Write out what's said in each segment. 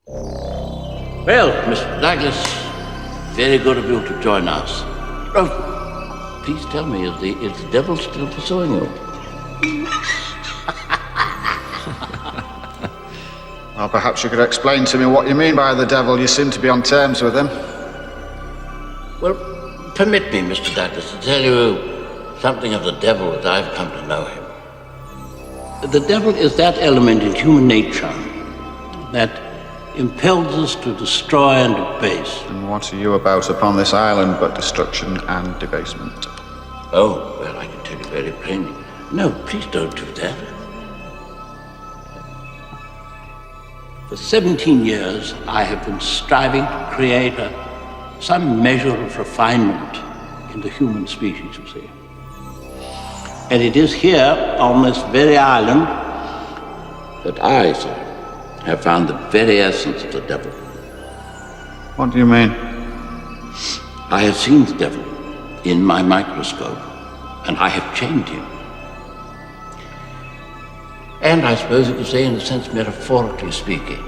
Well, Mr. Douglas, very good of you to join us. Oh, please tell me, is the devil still pursuing you? Well, perhaps you could explain to me what you mean by the devil. You seem to be on terms with him. Well, permit me, Mr. Douglas, to tell you something of the devil as I've come to know him. The devil is that element in human nature that impels us to destroy and debase. And what are you about upon this island but destruction and debasement? Oh, well, I can tell you very plainly. No, please don't do that. For 17 years, I have been striving to create some measure of refinement in the human species, you see. And it is here, on this very island, that I, sir, have found the very essence of the devil. What do you mean? I have seen the devil in my microscope, and I have chained him. And I suppose you could say, in a sense, metaphorically speaking,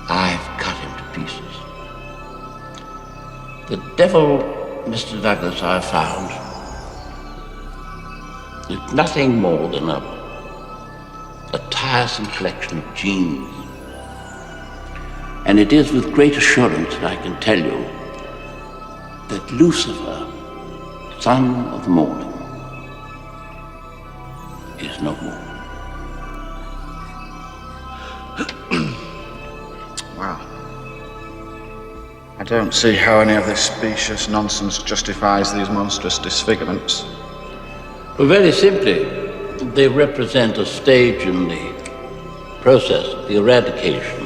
I've cut him to pieces. The devil, Mr. Douglas, I found, is nothing more than a tiresome collection of genes. And it is with great assurance that I can tell you that Lucifer, son of the morning, is no more. Wow. I don't see how any of this specious nonsense justifies these monstrous disfigurements. Well, very simply, they represent a stage in the process of the eradication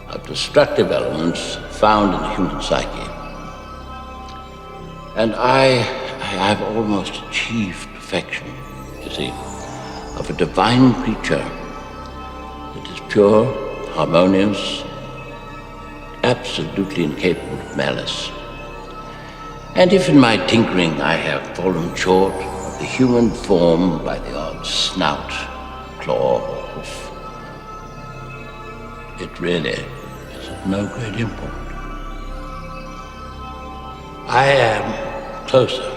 of destructive elements found in the human psyche. And I've almost achieved perfection, you see, of a divine creature that is pure, harmonious, absolutely incapable of malice. And if in my tinkering I have fallen short of the human form by the odd snout, claw, or hoof, it really is of no great import. I am closer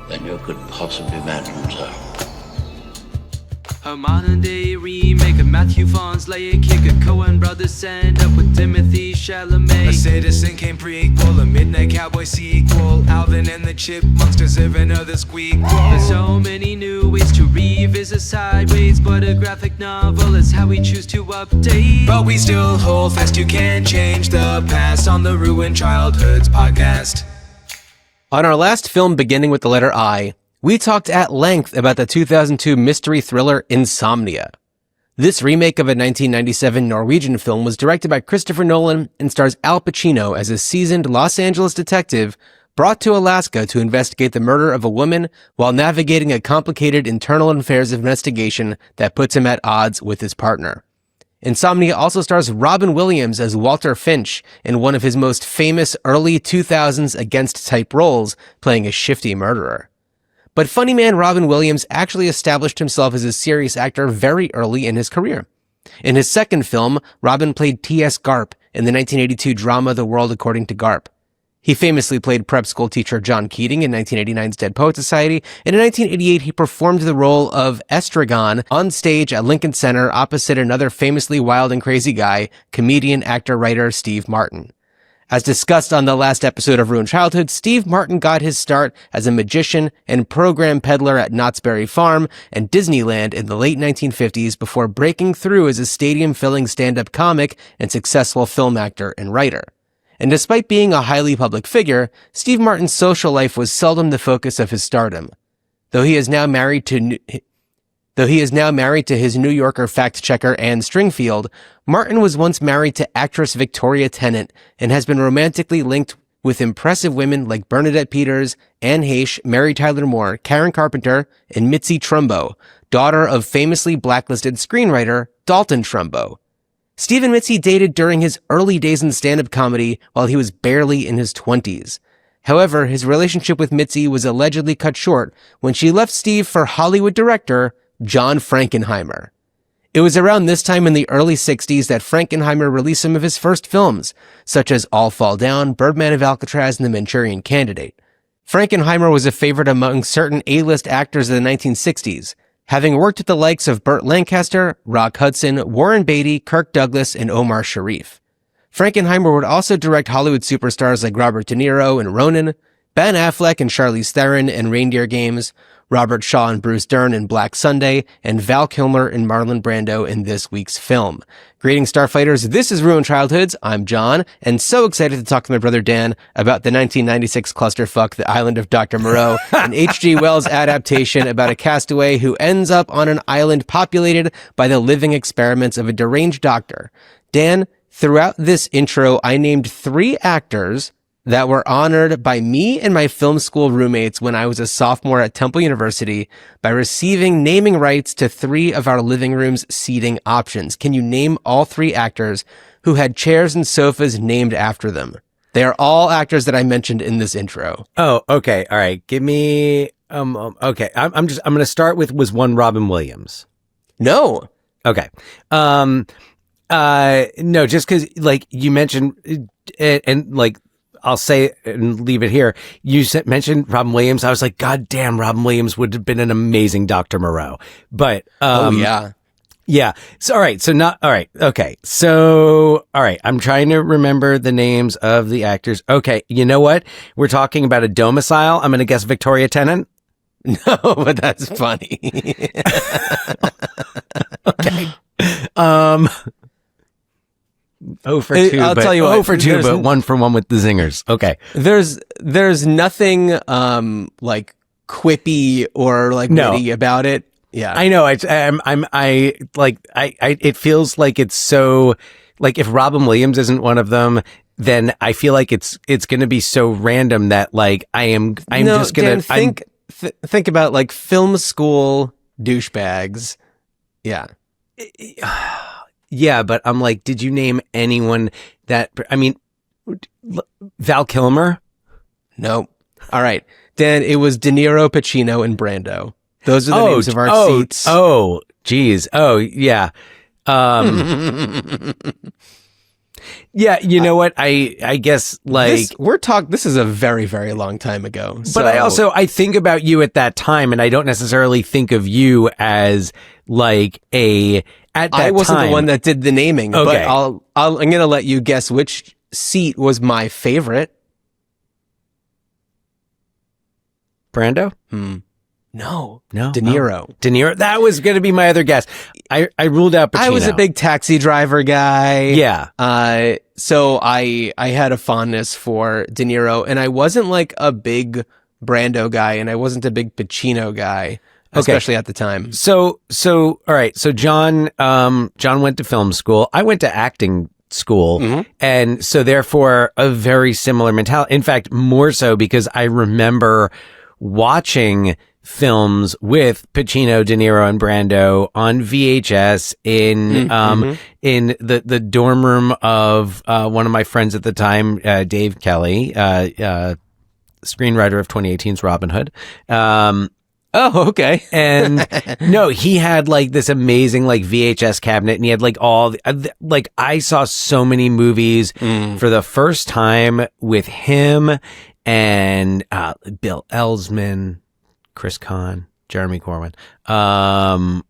than you could possibly imagine, sir. A modern-day remake of Matthew Vaughn's Layer Kick, a Coen brothers end up with Timothy Chalamet. A Citizen Kane prequel, a Midnight Cowboy sequel, Alvin and the Chipmunks deserve another squeak. There's so many new ways to revisit sideways, but a graphic novel is how we choose to update. But we still hold fast, you can't change the past on the Ruined Childhoods podcast. On our last film, beginning with the letter I, we talked at length about the 2002 mystery thriller Insomnia. This remake of a 1997 Norwegian film was directed by Christopher Nolan and stars Al Pacino as a seasoned Los Angeles detective brought to Alaska to investigate the murder of a woman while navigating a complicated internal affairs investigation that puts him at odds with his partner. Insomnia also stars Robin Williams as Walter Finch in one of his most famous early 2000s against-type roles, playing a shifty murderer. But funny man Robin Williams actually established himself as a serious actor very early in his career. In his second film, Robin played T.S. Garp in the 1982 drama The World According to Garp. He famously played prep school teacher John Keating in 1989's Dead Poets Society, and in 1988 he performed the role of Estragon on stage at Lincoln Center opposite another famously wild and crazy guy, comedian, actor, writer Steve Martin. As discussed on the last episode of Ruined Childhood, Steve Martin got his start as a magician and program peddler at Knott's Berry Farm and Disneyland in the late 1950s before breaking through as a stadium-filling stand-up comic and successful film actor and writer. And despite being a highly public figure, Steve Martin's social life was seldom the focus of his stardom. Though he is now married to his New Yorker fact-checker Anne Stringfield, Martin was once married to actress Victoria Tennant and has been romantically linked with impressive women like Bernadette Peters, Anne Heche, Mary Tyler Moore, Karen Carpenter, and Mitzi Trumbo, daughter of famously blacklisted screenwriter Dalton Trumbo. Steve and Mitzi dated during his early days in stand-up comedy while he was barely in his 20s. However, his relationship with Mitzi was allegedly cut short when she left Steve for Hollywood director John Frankenheimer. It was around this time in the early 60s that Frankenheimer released some of his first films, such as All Fall Down, Birdman of Alcatraz, and The Manchurian Candidate. Frankenheimer was a favorite among certain A-list actors of the 1960s, having worked with the likes of Burt Lancaster, Rock Hudson, Warren Beatty, Kirk Douglas, and Omar Sharif. Frankenheimer would also direct Hollywood superstars like Robert De Niro in Ronin, Ben Affleck and Charlize Theron in Reindeer Games, Robert Shaw and Bruce Dern in Black Sunday, and Val Kilmer and Marlon Brando in this week's film. Greetings, Starfighters. This is Ruined Childhoods. I'm John, and so excited to talk to my brother Dan about the 1996 clusterfuck, The Island of Dr. Moreau, an H.G. Wells adaptation about a castaway who ends up on an island populated by the living experiments of a deranged doctor. Dan, throughout this intro, I named 3 actors that were honored by me and my film school roommates when I was a sophomore at Temple University by receiving naming rights to 3 of our living room's seating options. Can you name all 3 actors who had chairs and sofas named after them? They are all actors that I mentioned in this intro. Oh, okay. All right. Give me, okay. I'm going to start with, was one Robin Williams? No. Okay. No, just cause like you mentioned and like, I'll say and leave it here. You mentioned Robin Williams. I was like, God damn, Robin Williams would have been an amazing Dr. Moreau. But, yeah. Yeah. So, all right. So all right. Okay. So, all right. I'm trying to remember the names of the actors. Okay. You know what? We're talking about a domicile. I'm going to guess Victoria Tennant. No, but that's funny. Okay. Oh for 2, I'll but tell you what, 0 for 2, but 1 for 1 with the zingers. Okay. There's nothing like quippy or like witty about it. Yeah. I know. It feels like it's so like if Robin Williams isn't one of them, then I feel like it's going to be so random that like I'm just going to think about like film school douchebags. Yeah. Yeah, but I'm like, did you name anyone that, I mean, Val Kilmer? No. All right. Dan, it was De Niro, Pacino, and Brando. Those are the names of our seats. Oh, geez. Oh, yeah. Yeah, you know what? I guess like this is a very, very long time ago. But I think about you at that time, and I don't necessarily think of you as like I wasn't the one that did the naming, okay. But I'm going to let you guess which seat was my favorite. Brando? No. De Niro. Oh. De Niro. That was going to be my other guess. I ruled out Pacino. I was a big Taxi Driver guy. Yeah. So I had a fondness for De Niro, and I wasn't like a big Brando guy, and I wasn't a big Pacino guy. Especially at the time. So, all right. So John went to film school. I went to acting school. Mm-hmm. And so therefore a very similar mentality. In fact, more so because I remember watching films with Pacino, De Niro, and Brando on VHS in the dorm room of, one of my friends at the time, Dave Kelly, screenwriter of 2018's Robin Hood. Oh, okay. And no, he had like this amazing like VHS cabinet, and he had like all like I saw so many movies for the first time with him and Bill Ellsman, Chris Kahn, Jeremy Corwin. Bill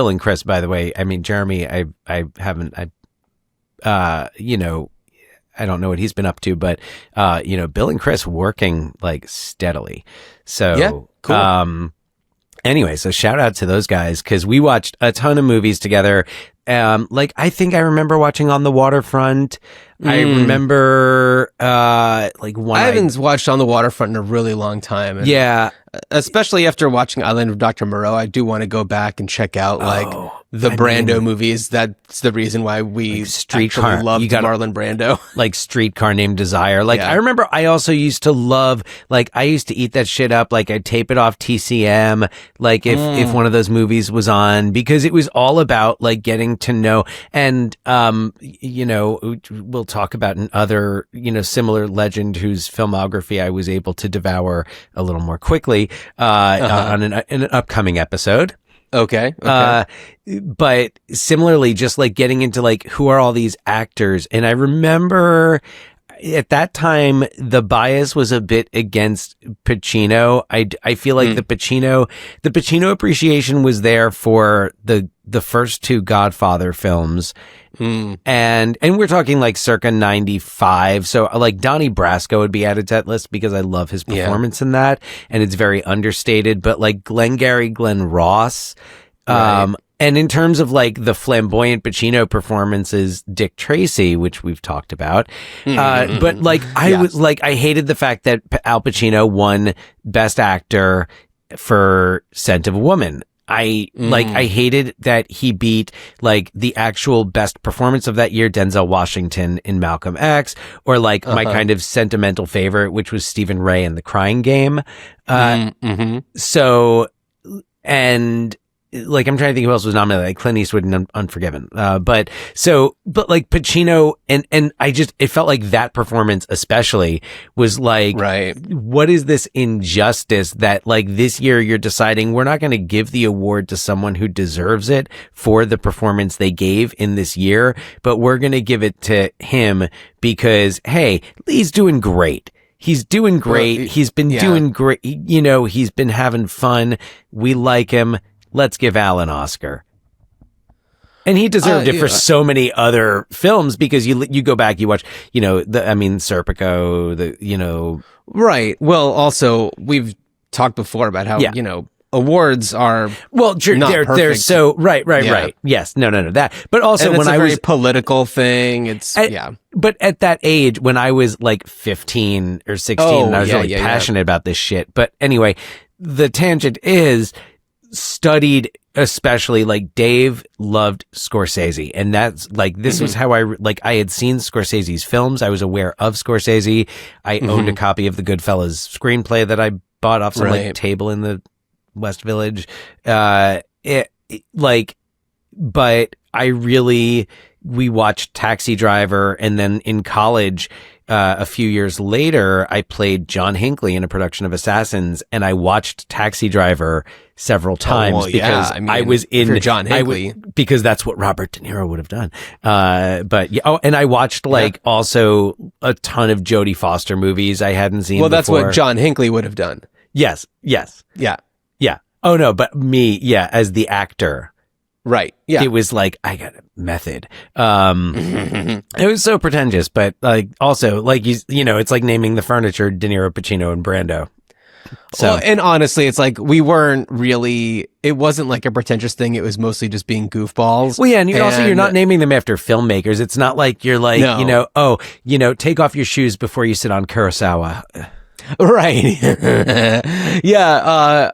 and Chris, by the way. I mean, Jeremy, I don't know what he's been up to, but, Bill and Chris working like steadily. So, yeah, cool. Anyway, so shout out to those guys, cause we watched a ton of movies together. I think I remember watching On the Waterfront. I remember, I haven't watched On the Waterfront in a really long time. And yeah. Especially after watching Island of Dr. Moreau, I do want to go back and check out the Brando movies. That's the reason why we Streetcar loved Marlon Brando. Like Streetcar Named Desire. Like, yeah. I remember I also used to love, like, I used to eat that shit up. Like, I'd tape it off TCM, like, if one of those movies was on, because it was all about, like, getting to know. And, we'll talk about another, similar legend whose filmography I was able to devour a little more quickly, on an upcoming episode. Okay. But similarly, just like getting into like, who are all these actors? And I remember at that time, the bias was a bit against Pacino. I feel like the Pacino appreciation was there for the first two Godfather films. And we're talking like circa 95. So like Donnie Brasco would be added to that list because I love his performance in that. And it's very understated, but like Glengarry Glen Ross, and in terms of like the flamboyant Pacino performances, Dick Tracy, which we've talked about, but like I hated the fact that Al Pacino won Best Actor for Scent of a Woman. I hated that he beat like the actual best performance of that year, Denzel Washington in Malcolm X, or like my kind of sentimental favorite, which was Stephen Ray in The Crying Game. So, and like, I'm trying to think who else was nominated, like Clint Eastwood in Unforgiven. But like Pacino and it felt like that performance especially was like, what is this injustice that like this year you're deciding we're not going to give the award to someone who deserves it for the performance they gave in this year, but we're going to give it to him because, hey, he's doing great. He's doing great. He's been doing great. You know, he's been having fun. We like him. Let's give Al an Oscar. And he deserved it for so many other films because you go back, you watch, Serpico, Right. Well, also, we've talked before about how, awards are they're so right. Yes. No. That. But also and when I was a political thing, But at that age, when I was like 15 or 16, and I was really passionate about this shit. But anyway, the tangent is studied, especially like Dave loved Scorsese, and that's like this was how I had seen Scorsese's films. I was aware of Scorsese. I owned a copy of the Goodfellas screenplay that I bought off some like table in the West Village. But we watched Taxi Driver, and then in college, a few years later, I played John Hinckley in a production of Assassins, and I watched Taxi Driver several times because I was in John Hinckley because that's what Robert De Niro would have done. And I watched also a ton of Jodie Foster movies I hadn't seen. Well, that's before. what John Hinckley would have done. Yes. Yeah. Oh no, but me, as the actor. Right. Yeah. It was like, I got a method. It was so pretentious, but like also like, it's like naming the furniture De Niro, Pacino, and Brando. So, well, and honestly, it's like it wasn't like a pretentious thing. It was mostly just being goofballs. Well, yeah. And you're not naming them after filmmakers. It's not like you're like, take off your shoes before you sit on Kurosawa. Right.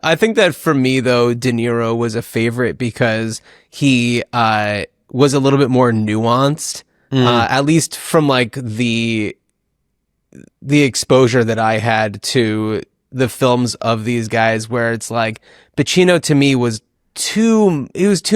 I think that for me, though, De Niro was a favorite because he was a little bit more nuanced, at least from like the exposure that I had to the films of these guys, where it's like Pacino to me was too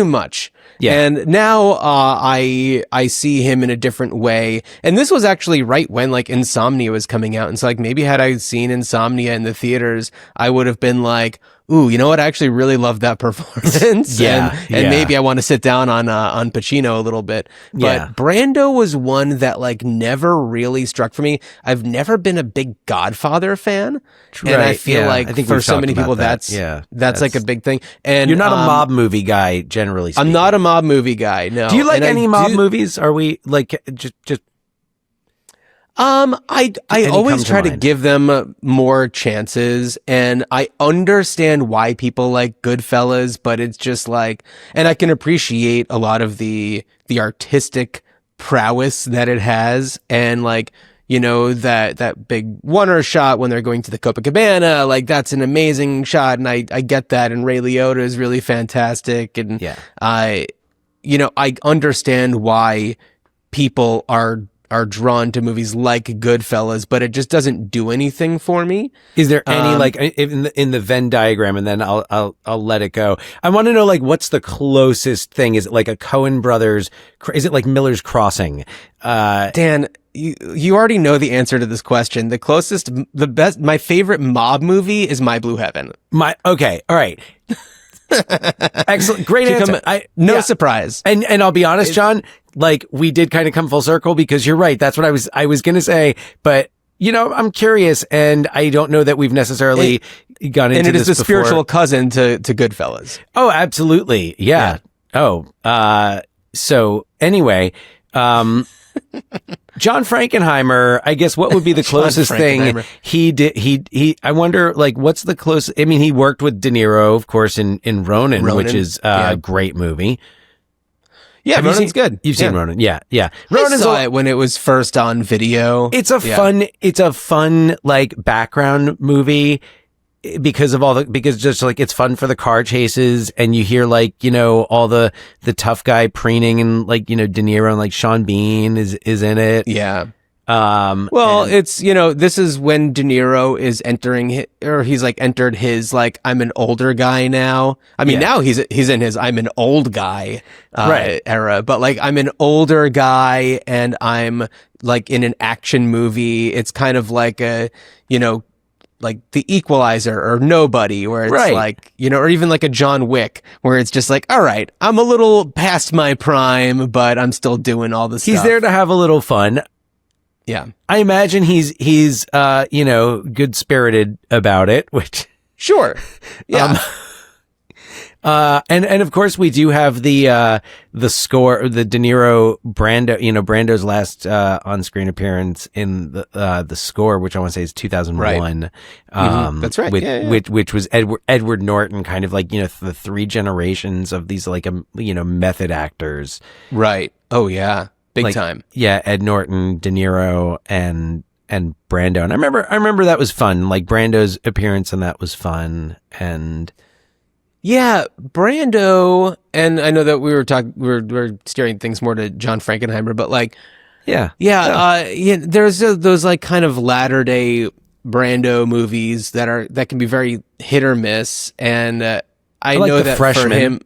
much. Yeah. And now I see him in a different way. And this was actually right when like Insomnia was coming out. And so like maybe had I seen Insomnia in the theaters, I would have been like, ooh, you know what? I actually really loved that performance. And maybe I want to sit down on Pacino a little bit. But Brando was one that like never really struck for me. I've never been a big Godfather fan. And I feel like I think for so many people that's like a big thing. And you're not a mob movie guy, generally speaking. I'm not a mob movie guy, no. Do you like any mob movies? Are we like just I always try to give them more chances, and I understand why people like Goodfellas, but it's just like, and I can appreciate a lot of the artistic prowess that it has, and like, that big one-er shot when they're going to the Copacabana, like that's an amazing shot, and I get that, and Ray Liotta is really fantastic, and I understand why people are drawn to movies like Goodfellas, but it just doesn't do anything for me. Is there any like in the Venn diagram, and then I'll let it go. I want to know like what's the closest thing? Is it like a Coen Brothers? Is it like Miller's Crossing? Dan, you already know the answer to this question. The best, my favorite mob movie is My Blue Heaven. Okay, all right. Excellent. Great answer. No surprise. And I'll be honest, John, like we did kind of come full circle because you're right. That's what I was going to say, but I'm curious, and I don't know that we've necessarily gone into this. And it is the spiritual cousin to Goodfellas. Oh, absolutely. Yeah. Oh, so anyway, John Frankenheimer, I guess what would be the closest thing he did? I wonder, like, what's the closest? I mean, he worked with De Niro, of course, in Ronin, which is a great movie. Yeah, Ronin's good. You've seen Ronin. Yeah. I saw it when it was first on video. It's a fun, like, background movie because just like it's fun for the car chases, and you hear like, all the tough guy preening, and like, De Niro and like Sean Bean is in it. Yeah. It's, this is when De Niro is entering he's like entered his, like, I'm an older guy now. I mean, now he's in his I'm an old guy era, but like I'm an older guy and I'm like in an action movie. It's kind of like a, like The Equalizer or Nobody, where it's like, or even like a John Wick, where it's just like, all right, I'm a little past my prime, but I'm still doing all this stuff. He's there to have a little fun. Yeah. I imagine he's good spirited about it, which sure. Yeah. And of course we do have the score, the De Niro Brando, Brando's last on screen appearance in the score, which I want to say is 2001. Right. That's right. Which was Edward Norton, kind of like, the three generations of these like method actors. Right. Oh yeah. Big time. Yeah, Ed Norton, De Niro, and Brando. And I remember that was fun. Like Brando's appearance in that was fun. And yeah, Brando, and I know that we were steering things more to John Frankenheimer, but like there's those like kind of latter day Brando movies that can be very hit or miss, and I know that Freshman. For him,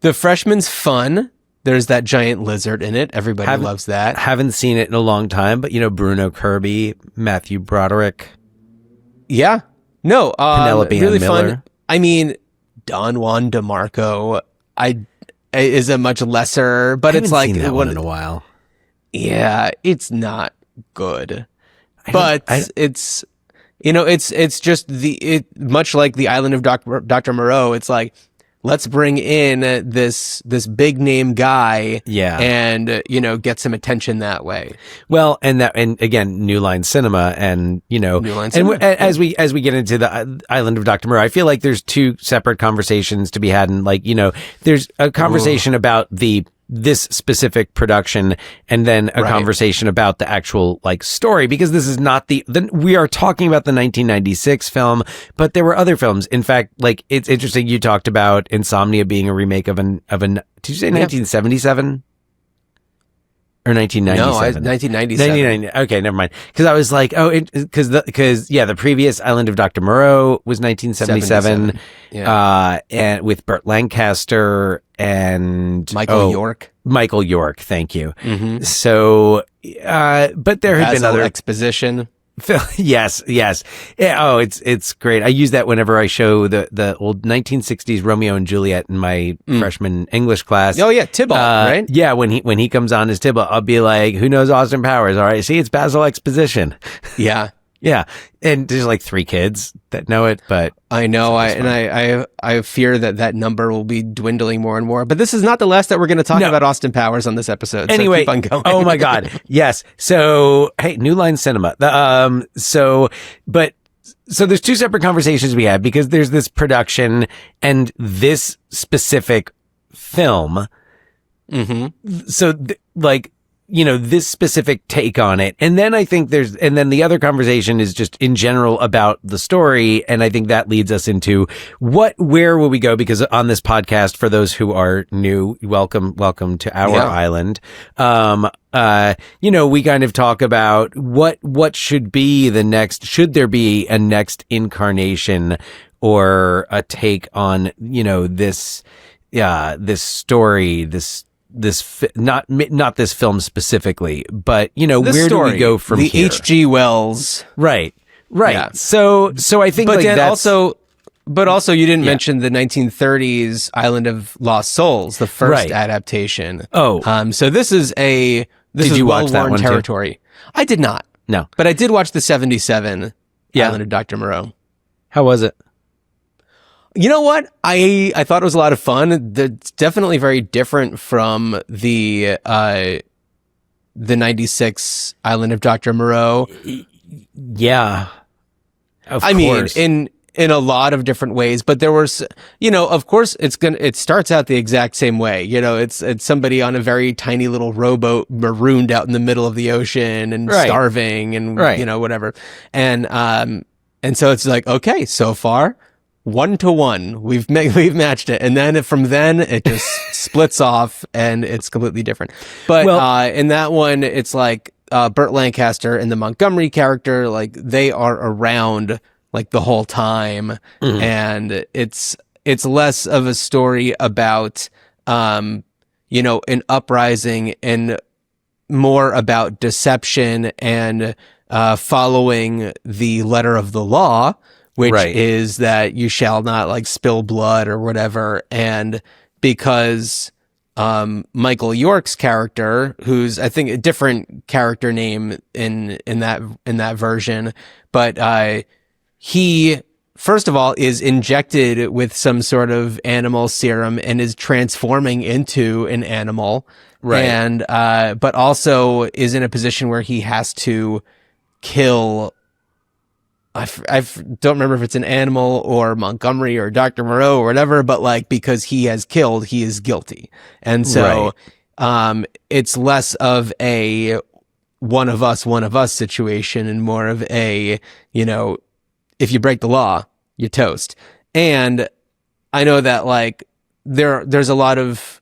The Freshman's fun. There's that giant lizard in it. Everybody loves that. Haven't seen it in a long time, but Bruno Kirby, Matthew Broderick. Yeah. No, Penelope really Miller. Fun. I mean, Don Juan DeMarco is a much lesser, but it's like seen that one in a while. Yeah, it's not good. But it's just much like the Island of Dr. Moreau. It's like, let's bring in this big name guy, and get some attention that way. Well, and again, New Line Cinema, and New Line Cinema. And as we get into the Island of Dr. Moreau, I feel like there's two separate conversations to be had, and like there's a conversation about this specific production, and then a conversation about the actual like story, because this is not we are talking about the 1996 film, but there were other films. In fact, like it's interesting, you talked about Insomnia being a remake of an did you say 1977 or 1997? No, 1997. Okay, never mind. Because I was like, because the previous Island of Dr. Moreau was 1977, and with Burt Lancaster and Michael York. Michael York, thank you. Mm-hmm. So, but there had been other exposition. Yes. Yeah, it's great. I use that whenever I show the old 1960s Romeo and Juliet in my freshman English class. Oh yeah, Tybalt, right? Yeah, when he comes on as Tybalt, I'll be like, "Who knows Austin Powers?" All right, see, it's Basil Exposition. Yeah. Yeah, and there's like 3 kids that know it, but I know, I fear that number will be dwindling more and more. But this is not the last that we're going to talk about Austin Powers on this episode. Anyway, so keep on going. Oh my God, yes. So hey, New Line Cinema. So there's 2 separate conversations we had, because there's this production and this specific film. Mm-hmm. So this specific take on it. And then I think then the other conversation is just in general about the story. And I think that leads us into where will we go? Because on this podcast, for those who are new, welcome to our island. We kind of talk about what should be should there be a next incarnation or a take on, this story, not this film specifically, but where do we go from here? The H.G. Wells, right. Yeah. So I think, but like then that's also But also, you didn't mention the 1930s Island of Lost Souls, the first Right. adaptation. Oh. So this is Did you watch that well-worn one too? territory. I did not. No. But I did watch the 77 Island of Dr. Moreau. How was it? You know what? I thought it was a lot of fun. It's definitely very different from the 96 Island of Dr. Moreau. Yeah. Of I course. mean, in a lot of different ways, but there was, of course it starts out the exact same way. It's somebody on a very tiny little rowboat marooned out in the middle of the ocean and Right. starving and, Right. whatever. And so it's like, okay, so far 1-to-1, we've matched it. And then from then it just splits off and it's completely different. But, in that one, it's like, Burt Lancaster and the Montgomery character, like they are around like the whole time. And it's less of a story about, an uprising and more about deception and, following the letter of the law, which Right. is that you shall not like spill blood or whatever. And because, Michael York's character, who's I think a different character name in that version, but he first of all is injected with some sort of animal serum and is transforming into an animal, Right. And but also is in a position where he has to kill. I don't remember if it's an animal or Montgomery or Dr. Moreau or whatever, but like because he has killed, he is guilty. And so it's less of a one of us situation and more of a, if you break the law, you toast. And I know that like there's a lot of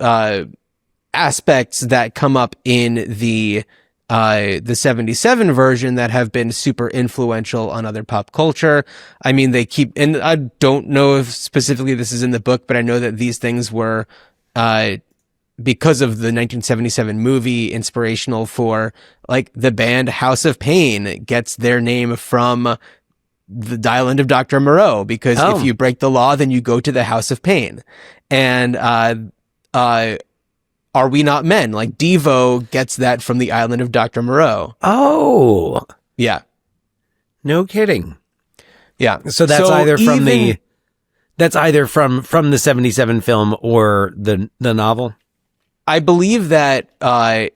aspects that come up in the 77 version that have been super influential on other pop culture. I mean, and I don't know if specifically this is in the book, but I know that these things were, because of the 1977 movie, inspirational for like the band House of Pain gets their name from the Island of Dr. Moreau, because if you break the law, then you go to the House of Pain. And, Are We Not Men? Like Devo gets that from the Island of Dr. Moreau. Oh, Yeah. no kidding. Yeah. So that's either from the 77 film or the novel. I believe that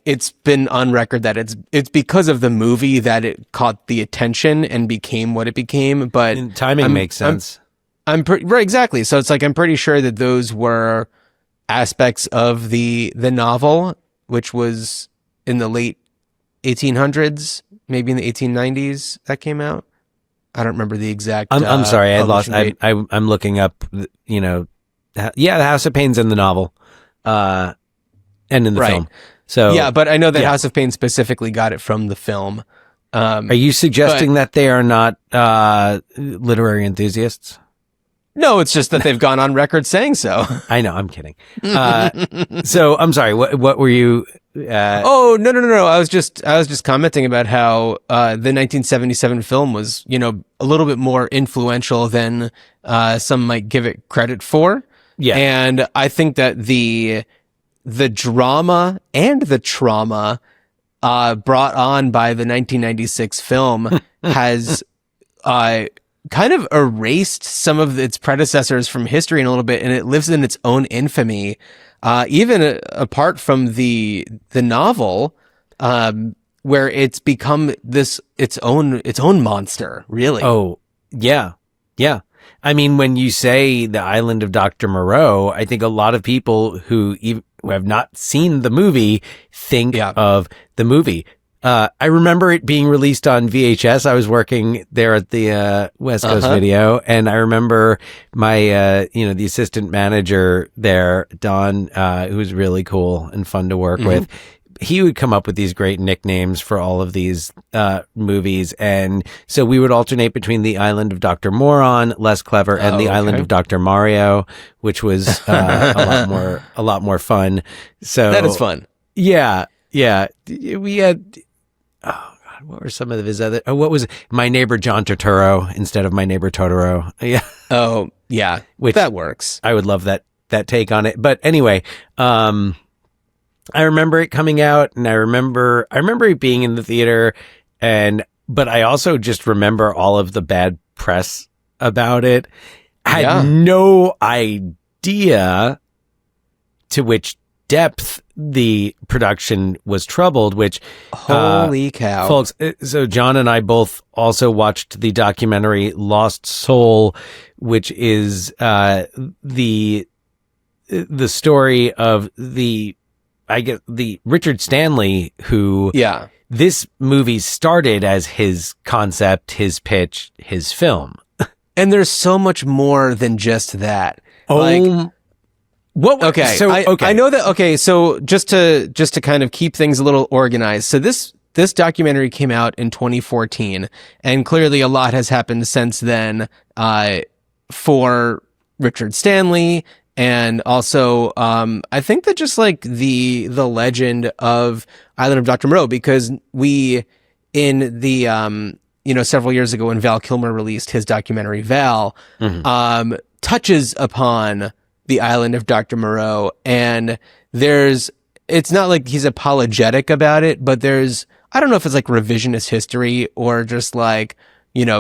it's been on record that it's because of the movie that it caught the attention and became what it became. But And timing makes sense. I'm pretty right, exactly. So it's like I'm pretty sure that those were aspects of the novel, which was in the late 1800s, maybe in the 1890s that came out. I don't remember the exact. I'm sorry, I lost. publishing date. I'm looking up. The House of Pain's in the novel, and in the Right. film. So Yeah, but I know that House of Pain specifically got it from the film. are you suggesting that they are not literary enthusiasts? No, it's just that they've gone on record saying so. I know, I'm kidding. So I'm sorry. What were you? Oh, no. I was just commenting about how the 1977 film was, a little bit more influential than some might give it credit for. Yeah. And I think that the drama and the trauma brought on by the 1996 film has kind of erased some of its predecessors from history in a little bit, and it lives in its own infamy. Even apart from the novel, where it's become its own monster, really. Oh, yeah. Yeah. I mean, when you say the Island of Dr. Moreau, I think a lot of people who have not seen the movie think of the movie. I remember it being released on VHS. I was working there at the West Coast Video, and I remember my the assistant manager there, Don, who was really cool and fun to work with. He would come up with these great nicknames for all of these movies, and so we would alternate between the Island of Dr. Moron, less clever, and the Island of Dr. Mario, which was a lot more fun. So That is fun. Yeah. We had, oh God, God, what were some of his other? Oh, what was My Neighbor John Turturro instead of My Neighbor Totoro? Yeah. Oh, yeah. Which that works. I would love that take on it. But anyway, I remember it coming out, and I remember it being in the theater, but I also just remember all of the bad press about it. I had no idea to which depth the production was troubled, which holy cow, folks. So John and I both also watched the documentary Lost Soul, which is the story of the Richard Stanley, who this movie started as his concept, his pitch, his film. And there's so much more than just that. What? Okay. So, I know that. Okay. So just to kind of keep things a little organized. So this documentary came out in 2014, and clearly a lot has happened since then, for Richard Stanley. And also, I think that just like the legend of Island of Dr. Moreau, because we, in the, several years ago when Val Kilmer released his documentary Val, touches upon the Island of Dr. Moreau. And it's not like he's apologetic about it, but I don't know if it's like revisionist history or just like,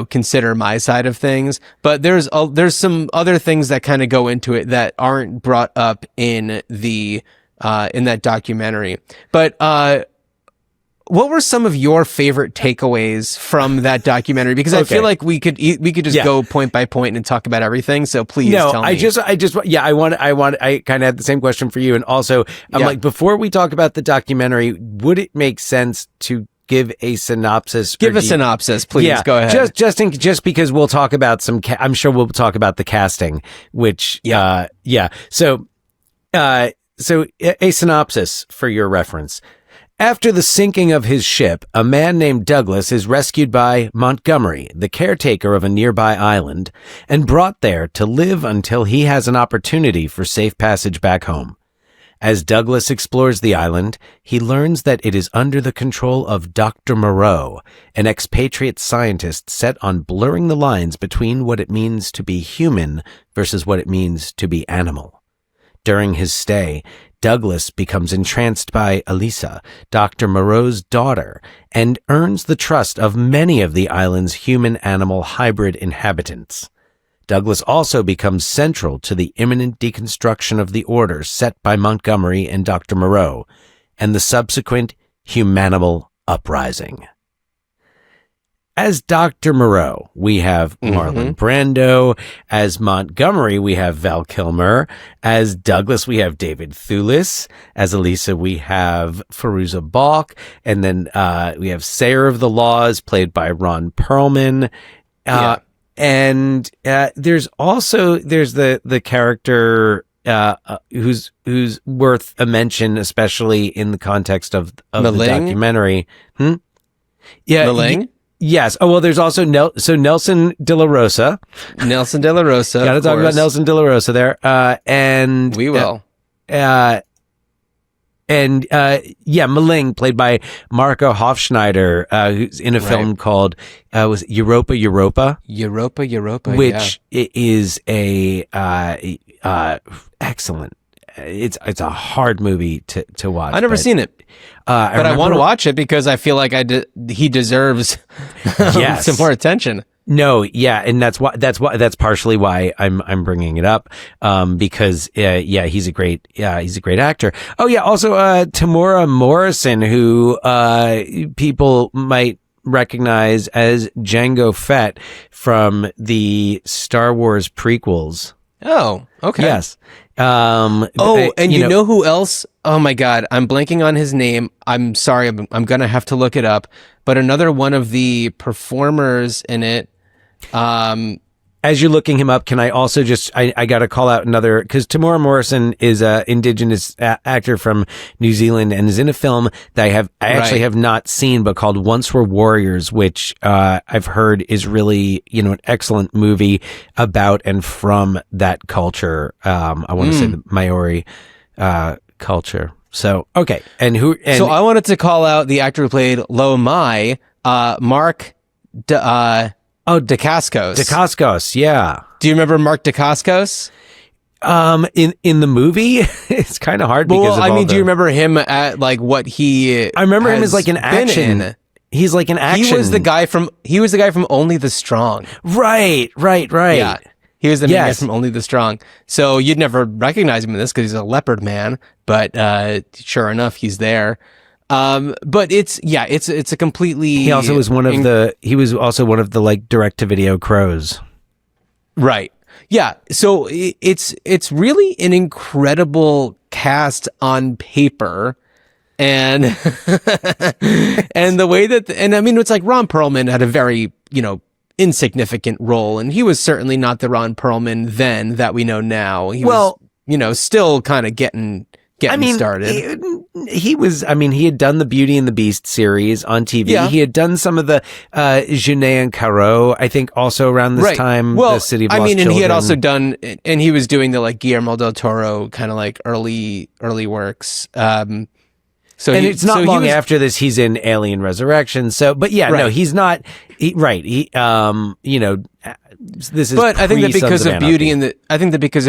consider my side of things, but there's some other things that kind of go into it that aren't brought up in that documentary. But, what were some of your favorite takeaways from that documentary? Because I feel like we could just go point by point and talk about everything. So please tell me. I kind of had the same question for you. And also, I'm like, before we talk about the documentary, would it make sense to give a synopsis? Give a synopsis, please. Yeah, go ahead. Just because we'll talk about I'm sure we'll talk about the casting, which, So a synopsis for your reference. After the sinking of his ship, a man named Douglas is rescued by Montgomery, the caretaker of a nearby island, and brought there to live until he has an opportunity for safe passage back home. As Douglas explores the island, he learns that it is under the control of Dr. Moreau, an expatriate scientist set on blurring the lines between what it means to be human versus what it means to be animal. During his stay, Douglas becomes entranced by Elisa, Dr. Moreau's daughter, and earns the trust of many of the island's human-animal hybrid inhabitants. Douglas also becomes central to the imminent deconstruction of the order set by Montgomery and Dr. Moreau, and the subsequent humanimal uprising. As Dr. Moreau, we have Marlon Brando. As Montgomery, we have Val Kilmer. As Douglas, we have David Thewlis. As Elisa, we have Fairuza Balk. And then we have Sayer of the Laws, played by Ron Perlman. And there's the character who's worth a mention, especially in the context of the documentary. Yeah, Maling? Yes. Oh, well, there's also Nelson De La Rosa. Nelson De La Rosa. Got to talk about Nelson De La Rosa there. And we will. Maling, played by Marco Hofschneider, who's in a film called was Europa, which is a excellent. It's a hard movie to watch. I've never seen it. But I want to watch it because I feel like he deserves some more attention. No, yeah, and that's partially why I'm bringing it up, because he's a great actor. Oh yeah, also Tamora Morrison, who people might recognize as Jango Fett from the Star Wars prequels. Oh, okay. Yes. And you know who else? Oh my God, I'm blanking on his name. I'm sorry, I'm gonna have to look it up. But another one of the performers in it. As you're looking him up, can I also I got to call out another, because Tamora Morrison is a indigenous actor from New Zealand and is in a film that I actually have not seen, but called Once Were Warriors, which I've heard is really an excellent movie about and from that culture. I want to say the Maori culture. So okay, so I wanted to call out the actor who played Lo Mai, Mark Dacascos. Dacascos, yeah. Do you remember Mark Dacascos? In the movie, it's kind of hard because I mean, do you remember him at like what he? I remember him as like an action. In. He's like an action. He was the guy from Only the Strong. Right. Yeah. He was the main guy from Only the Strong. So you'd never recognize him in this because he's a leopard man, but sure enough, he's there. But it's a completely. He also was one of the like direct to video crows. Right. Yeah. So it's really an incredible cast on paper. And and the way that I mean, it's like Ron Perlman had a very, insignificant role, and he was certainly not the Ron Perlman then that we know now. He was, still kind of getting started. He had done the Beauty and the Beast series on TV. Yeah. He had done some of the Genet and Caro, I think, also around this time. Well, the City of Lost and Children. he had also done, and he was doing the like Guillermo del Toro kind of like early works. So it's not long after this he's in Alien Resurrection. So, but yeah, no, he's not. This is. But I think that because of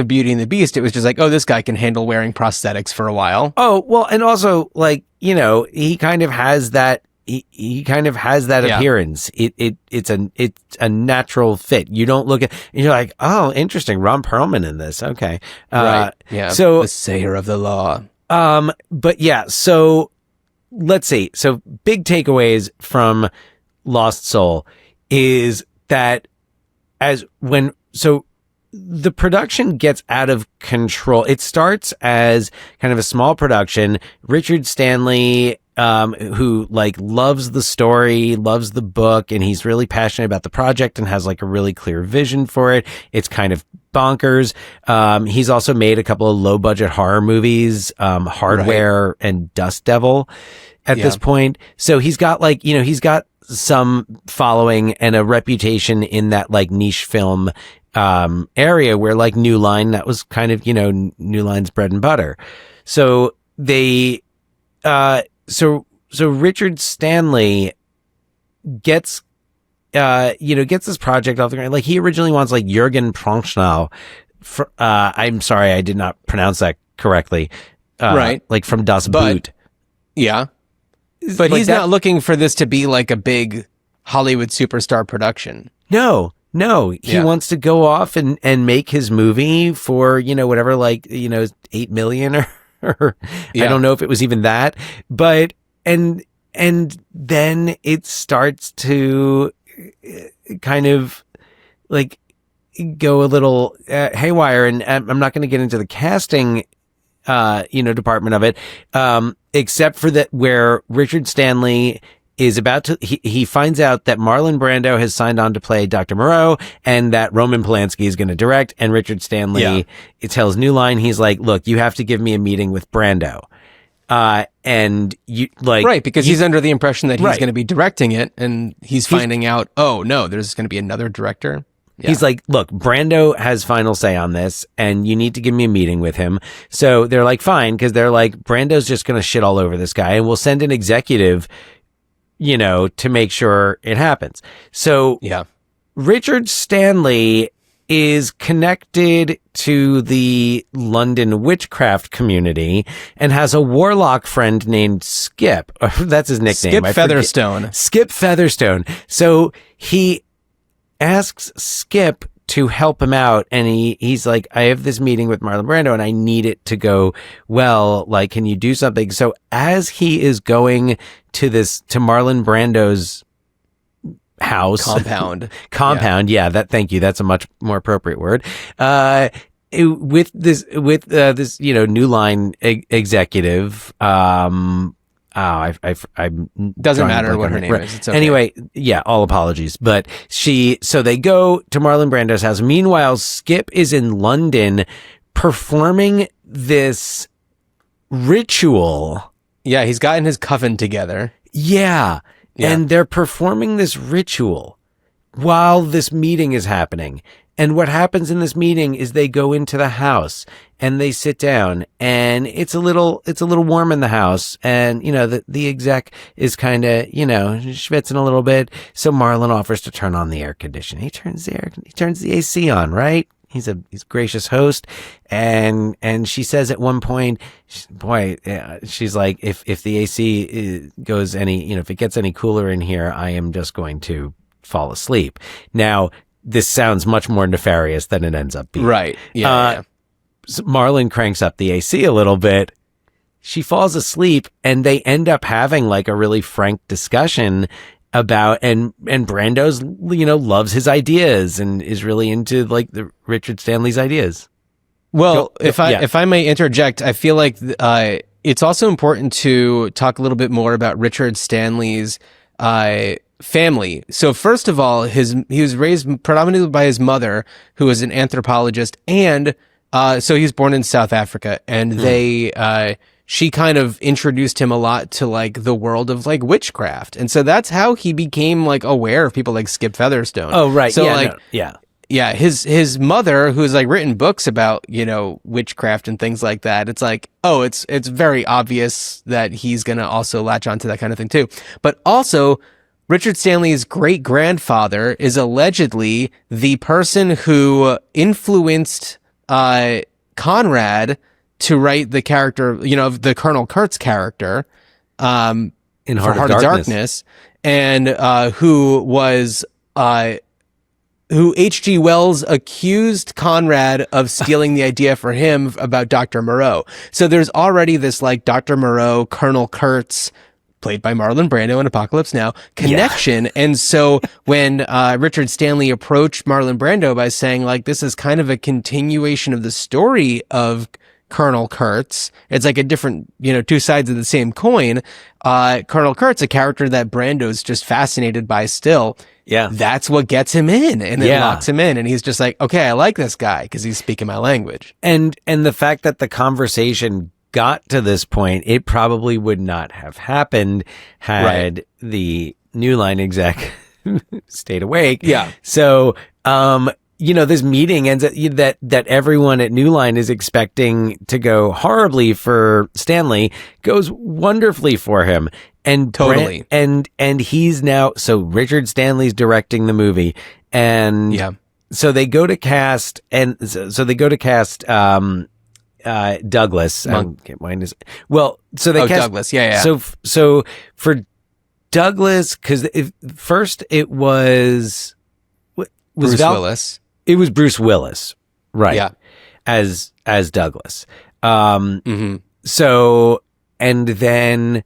Beauty and the Beast, it was just like, oh, this guy can handle wearing prosthetics for a while. Oh well, and also like he kind of has that. He kind of has that appearance. It's a natural fit. You don't look at and you're like, oh, interesting, Ron Perlman in this. Okay, right? Yeah. So the sayer of the law. But yeah, so let's see. So big takeaways from Lost Soul is that the production gets out of control. It starts as kind of a small production. Richard Stanley, who like loves the story, loves the book, and he's really passionate about the project and has like a really clear vision for it. It's kind of bonkers. He's also made a couple of low budget horror movies, Hardware and Dust Devil at this point. So he's got like, he's got some following and a reputation in that like niche film, area where like New Line, that was kind of, New Line's bread and butter. So they, so Richard Stanley gets this project off the ground. Like he originally wants like Jürgen Prochnow. I'm sorry, I did not pronounce that correctly. Right. Like from Das Boot. Yeah. But like he's not looking for this to be like a big Hollywood superstar production. No. He wants to go off and make his movie for, whatever, like, 8 million or I don't know if it was even that, but, and then it starts to kind of like go a little haywire, and I'm not going to get into the casting, department of it, except for that where Richard Stanley is about to, he finds out that Marlon Brando has signed on to play Dr. Moreau and that Roman Polanski is going to direct, and Richard Stanley, it tells New Line, he's like, look, you have to give me a meeting with Brando. And you like, right, because he's under the impression that he's going to be directing it, and he's finding out, oh no, there's going to be another director. Yeah. He's like, look, Brando has final say on this, and you need to give me a meeting with him. So they're like, fine, because they're like, Brando's just going to shit all over this guy, and we'll send an executive, to make sure it happens. So Richard Stanley is connected to the London witchcraft community and has a warlock friend named Skip. That's his nickname. Skip Featherstone. Skip Featherstone. So he asks Skip to help him out, and he's like, I have this meeting with Marlon Brando and I need it to go well. Like, can you do something? So as he is going to Marlon Brando's house, compound, thank you. That's a much more appropriate word. With this, New Line executive, doesn't matter what her name is. It's okay. Anyway, all apologies. But so they go to Marlon Brando's house. Meanwhile, Skip is in London performing this ritual. Yeah, he's gotten his coven together. Yeah. And they're performing this ritual while this meeting is happening. And what happens in this meeting is they go into the house and they sit down, and it's a little warm in the house. And, the exec is kind of, schwitzing a little bit. So Marlon offers to turn on the air conditioning. He turns the AC on, right? He's a gracious host. And she says at one point, she's like, if the AC goes any, if it gets any cooler in here, I am just going to fall asleep. Now, this sounds much more nefarious than it ends up being. Right. Yeah. So Marlon cranks up the AC a little bit. She falls asleep, and they end up having like a really frank discussion about, and Brando's, loves his ideas and is really into like the Richard Stanley's ideas. Well, if I may interject, I feel like it's also important to talk a little bit more about Richard Stanley's family. So first of all, he was raised predominantly by his mother, who was an anthropologist, and so he was born in South Africa, and she kind of introduced him a lot to like the world of like witchcraft. And so that's how he became like aware of people like Skip Featherstone. Oh, right. So Yeah, his mother, who's like written books about, witchcraft and things like that. It's like, oh, it's very obvious that he's going to also latch onto that kind of thing too. But also, Richard Stanley's great grandfather is allegedly the person who influenced Conrad to write the character, the Colonel Kurtz character, in Heart of Darkness, and who H.G. Wells accused Conrad of stealing the idea for him about Dr. Moreau. So there's already this like Dr. Moreau, Colonel Kurtz, played by Marlon Brando in Apocalypse Now, connection. Yeah. And so when Richard Stanley approached Marlon Brando by saying like, this is kind of a continuation of the story of Colonel Kurtz, it's like a different, two sides of the same coin. Colonel Kurtz, a character that Brando's just fascinated by still. Yeah. That's what gets him in, and it locks him in. And he's just like, okay, I like this guy because he's speaking my language. And the fact that the conversation got to this point, it probably would not have happened had the New Line exec stayed awake. Yeah. So, this meeting ends up that everyone at New Line is expecting to go horribly for Stanley goes wonderfully for him. And totally. And he's now, so Richard Stanley's directing the movie, and so they go to cast, Douglas. So they cast Douglas. Yeah. So for Douglas, because first it was Bruce Willis. It was Bruce Willis, right? Yeah, as Douglas. So, and then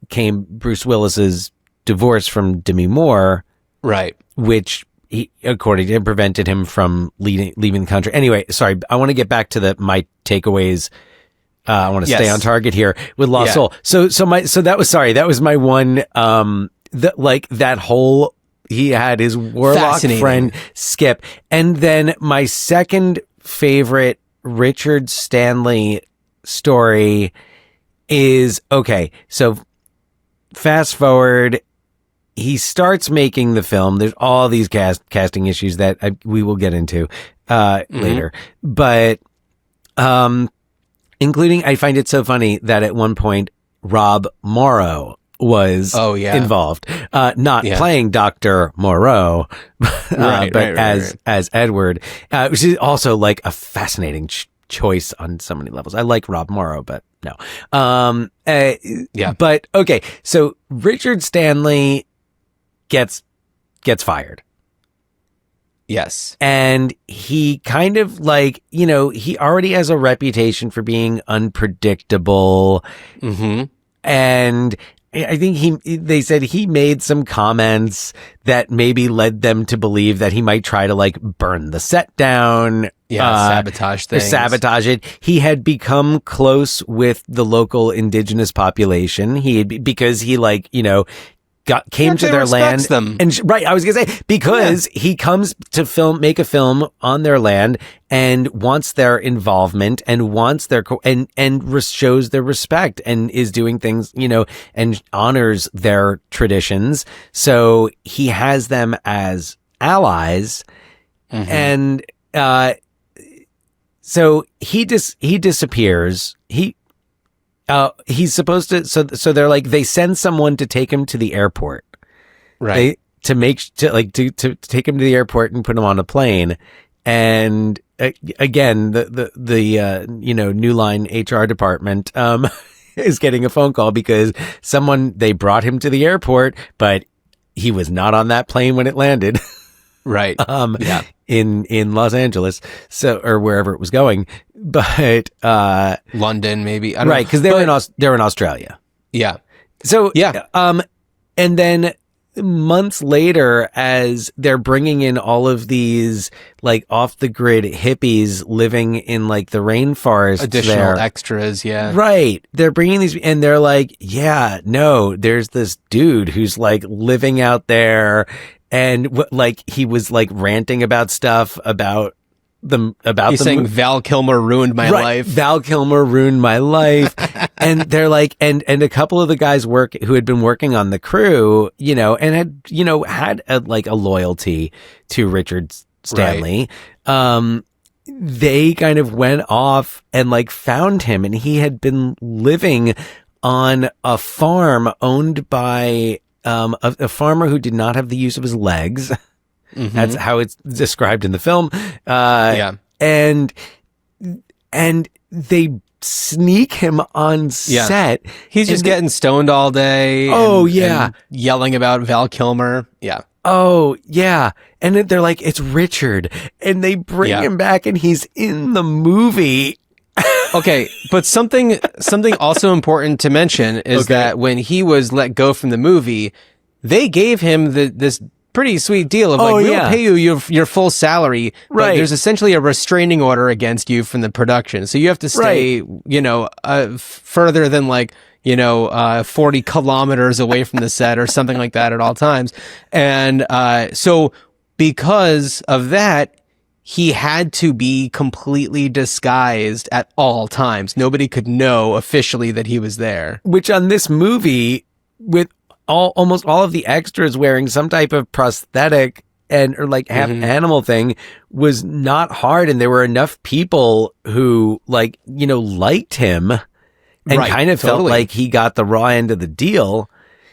came Bruce Willis's divorce from Demi Moore, right? Which according to him, prevented him from leaving the country. Anyway, sorry, I want to get back to my takeaways. I want to stay on target here with Lost Soul. So that was my one. That whole. He had his warlock friend Skip. And then my second favorite Richard Stanley story is, okay, so fast forward, he starts making the film. There's all these casting issues that we will get into later. But including, I find it so funny that at one point, Rob Morrow was involved, not playing Dr. Moreau, but as Edward, which is also like a fascinating choice on so many levels. I like Rob Morrow, but no. But okay, so Richard Stanley gets fired. Yes. And he kind of he already has a reputation for being unpredictable. And I think they said he made some comments that maybe led them to believe that he might try to burn the set down. Sabotage things. Sabotage it. He had become close with the local indigenous population. Because he came to their land. Them. And I was going to say, because he comes to make a film on their land and wants their involvement and wants their, shows their respect and is doing things, and honors their traditions. So he has them as allies. And so he disappears. He's supposed to. So they're like, they send someone to take him to the airport, Right. to take him to the airport and put him on a plane. And again, the New Line HR department is getting a phone call because they brought him to the airport, but he was not on that plane when it landed. Right. In Los Angeles, or wherever it was going, but London, maybe. I don't right, because they were in Australia. Yeah. So and then months later, as they're bringing in all of these like off the grid hippies living in like the rainforest, Additional extras, yeah. Right. They're bringing these, and they're like, yeah, no, there's this dude who's like living out there. And like he was like ranting about stuff about he's saying Val Kilmer ruined my life. Val Kilmer ruined my life. And they're like, and a couple of the guys who had been working on the crew, and had a loyalty to Richard Stanley. Right. They kind of went off and like found him, and he had been living on a farm owned by a farmer who did not have the use of his legs. Mm-hmm. That's how it's described in the film. And they sneak him on set. He's just getting stoned all day. And yelling about Val Kilmer. Yeah. Oh, yeah. And they're like, it's Richard. And they bring him back, and he's in the movie. Okay, but something also important to mention is that when he was let go from the movie, they gave him this pretty sweet deal of like, we'll pay you your full salary, but there's essentially a restraining order against you from the production. So you have to stay, further than 40 kilometers away from the set or something like that at all times. And so because of that, he had to be completely disguised at all times. Nobody could know officially that he was there. Which on this movie, with almost all of the extras wearing some type of prosthetic or like half animal thing, was not hard. And there were enough people who liked him and kind of felt like he got the raw end of the deal.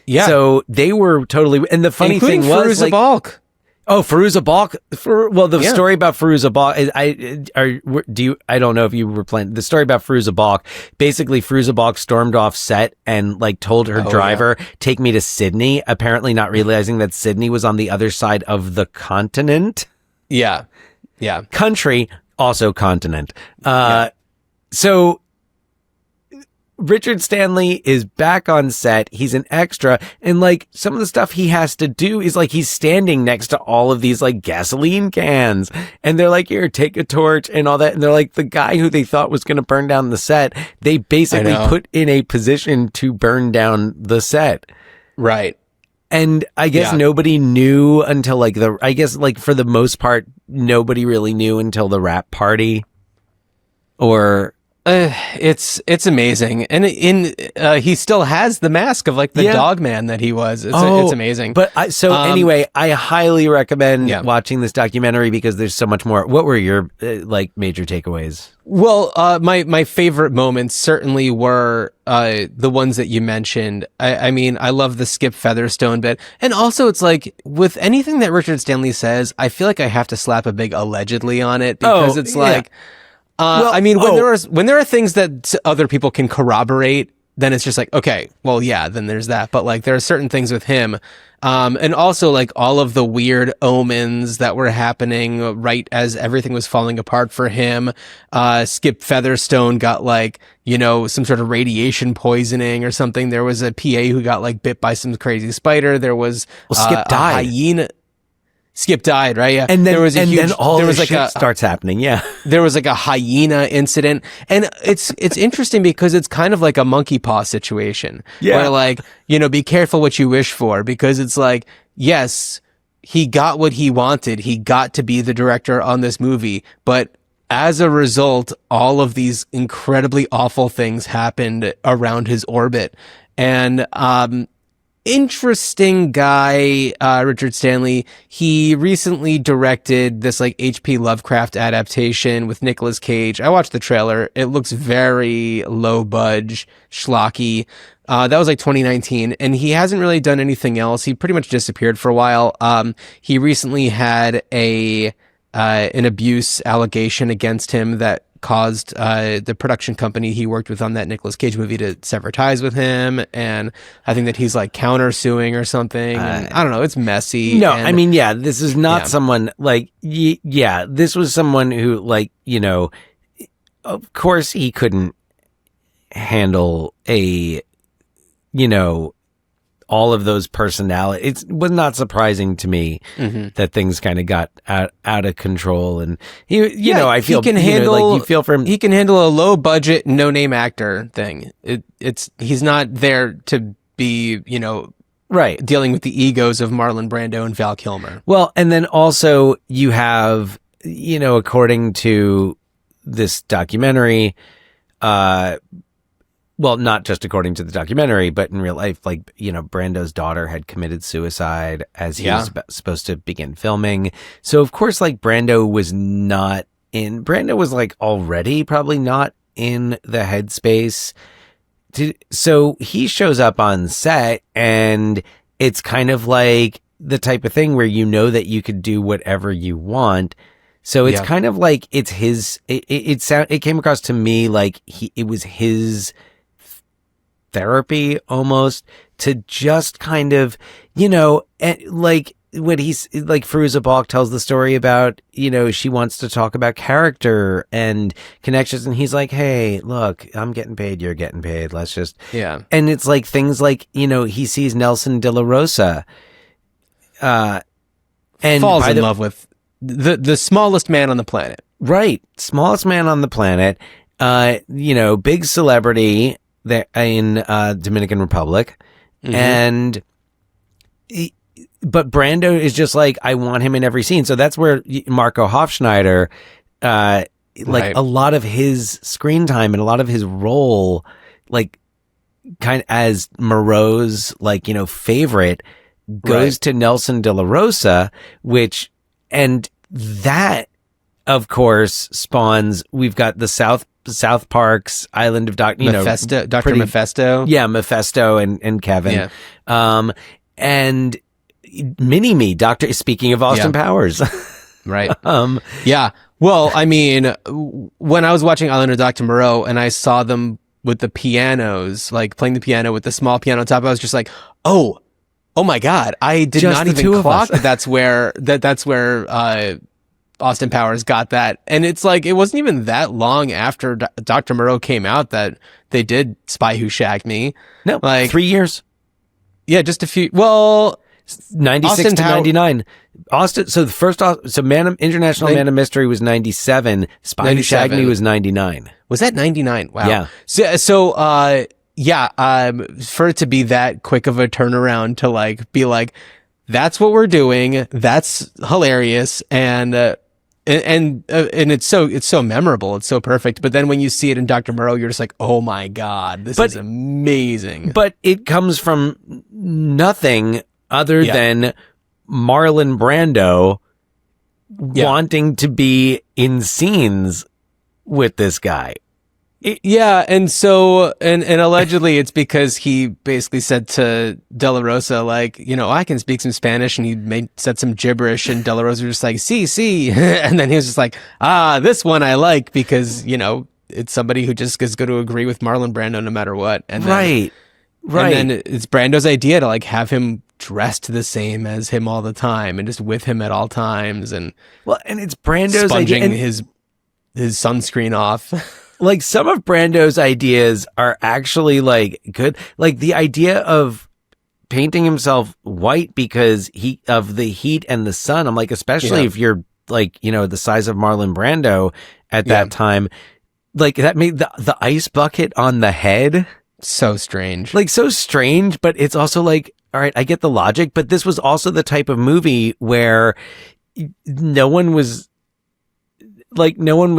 Yeah. So they were totally, and the funny thing was Fairuza Balk. Oh, Fairuza Balk. Story about Fairuza Balk is, I don't know if you were playing the story about Fairuza Balk. Basically, Fairuza Balk stormed off set and told her driver, take me to Sydney, apparently not realizing that Sydney was on the other side of the continent. Yeah. Yeah. Country, also continent. So Richard Stanley is back on set. He's an extra. And some of the stuff he has to do is he's standing next to all of these gasoline cans. And they're like, here, take a torch and all that. And they're like, the guy who they thought was going to burn down the set, they basically put in a position to burn down the set. Right. And I guess nobody knew until for the most part, nobody really knew until the rap party or... It's amazing, and he still has the mask of the dog man that he was. It's amazing. But anyway, I highly recommend watching this documentary because there's so much more. What were your major takeaways? Well, my favorite moments certainly were the ones that you mentioned. I mean, I love the Skip Featherstone bit, and also it's with anything that Richard Stanley says, I feel like I have to slap a big allegedly on it because when there are things that other people can corroborate, then it's just okay, well, yeah, then there's that. But there are certain things with him, and also all of the weird omens that were happening right as everything was falling apart for him. Skip Featherstone got some sort of radiation poisoning or something. There was a PA who got bit by some crazy spider. There was Skip died. A hyena. Skip died, right? Yeah. And then, then all this shit starts happening. Yeah. There was a hyena incident. And it's interesting because it's kind of like a monkey paw situation. Yeah. Where be careful what you wish for, because it's yes, he got what he wanted. He got to be the director on this movie. But as a result, all of these incredibly awful things happened around his orbit. And, interesting guy, Richard Stanley. He recently directed this like H.P. Lovecraft adaptation with Nicolas Cage. I watched the trailer. It looks very low budge, schlocky. That was like 2019, and he hasn't really done anything else. He pretty much disappeared for a while. He recently had an abuse allegation against him that caused the production company he worked with on that Nicolas Cage movie to sever ties with him, and I think that he's like countersuing or something. I don't know, it's messy. No, I mean, yeah, this is not someone like, yeah, this was someone who, like, you know, of course he couldn't handle a, you know, all of those personalities. It was not surprising to me that things kind of got out of control. And he, you know, I feel he can handle, like you feel for him. He can handle a low budget, no name actor thing. He's not there to be, you know, right, dealing with the egos of Marlon Brando and Val Kilmer. Well, and then also you have, you know, according to this documentary, well, not just according to the documentary, but in real life, like, you know, Brando's daughter had committed suicide as he was supposed to begin filming. So, of course, like, Brando was like already probably not in the headspace. So he shows up on set, and it's kind of like the type of thing where you know that you could do whatever you want. So it's kind of like it's his, it came across to me like it was his therapy almost to just kind of, you know, like when he's like Fairuza Balk tells the story about, you know, she wants to talk about character and connections, and he's like, hey, look, I'm getting paid, you're getting paid, let's just, and it's like things like, you know, he sees Nelson de la Rosa and falls in love with the smallest man on the planet. Right, smallest man on the planet, you know, big celebrity there in Dominican Republic, and but Brando is just like, I want him in every scene. So that's where Marco Hofschneider, like a lot of his screen time and a lot of his role, like kind of as Moreau's, like, you know, favorite, goes to Nelson de la Rosa, which, and that of course spawns, we've got the South Park's Island of Dr. Mephisto. Yeah, Mephisto and Kevin. Yeah. And Mini-Me, speaking of Austin Powers. Right. Yeah. Well, I mean, when I was watching Island of Dr. Moreau and I saw them with the pianos, like playing the piano with the small piano on top, I was just like, oh my God. I did just not the even two clock of us. that's where Austin Powers got that. And it's like, it wasn't even that long after Dr. Moreau came out that they did Spy Who Shagged Me. No, like 3 years. Yeah, just a few. Well, 96 to 99. Austin. So the first, International Man of Mystery was 97. Spy Who Shagged Me was 99. Was that 99? Wow. Yeah. So for it to be that quick of a turnaround to like be like, that's what we're doing, that's hilarious, and it's so memorable, it's so perfect. But then when you see it in Dr. Moreau, you're just like, oh my God, this is amazing. But it comes from nothing other than Marlon Brando wanting to be in scenes with this guy. And so, and allegedly it's because he basically said to De La Rosa, like, you know, I can speak some Spanish, and he said some gibberish, and De La Rosa was just like, sí. And then he was just like, this one I like because, you know, it's somebody who just is going to agree with Marlon Brando no matter what. And then, right. And then it's Brando's idea to like have him dressed the same as him all the time and just with him at all times. And and it's Brando's sponging idea, his sunscreen off. Like some of Brando's ideas are actually like good. Like the idea of painting himself white because of the heat and the sun. I'm like, especially if you're like, you know, the size of Marlon Brando at that time, like that made the ice bucket on the head so strange. Like so strange, but it's also like, all right, I get the logic, but this was also the type of movie where no one was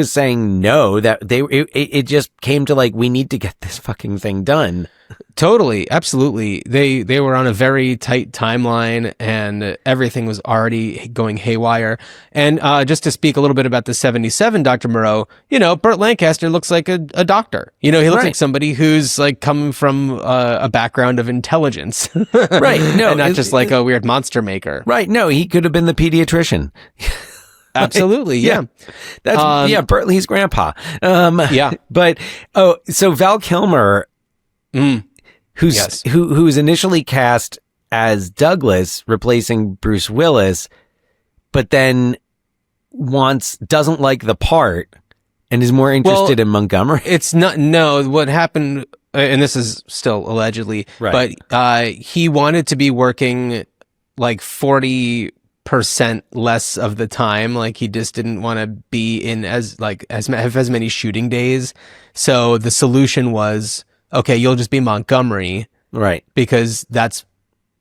saying no, that it just came to like, we need to get this fucking thing done. Totally, absolutely. They were on a very tight timeline, and everything was already going haywire. And just to speak a little bit about the '77 Dr. Moreau, Burt Lancaster looks like a doctor. He looks Right. like somebody who's like coming from a background of intelligence, Right. No, and not just like a weird monster maker. Right. No, he could have been the pediatrician. Absolutely, yeah. That's Burt Lee's grandpa. Yeah. But so Val Kilmer, who's initially cast as Douglas, replacing Bruce Willis, but then doesn't like the part and is more interested in Montgomery. It's not. No, what happened, and this is still allegedly, Right. but he wanted to be working like 40% less of the time. Like he just didn't want to be in have as many shooting days. So the solution was, okay, you'll just be Montgomery, Right. because that's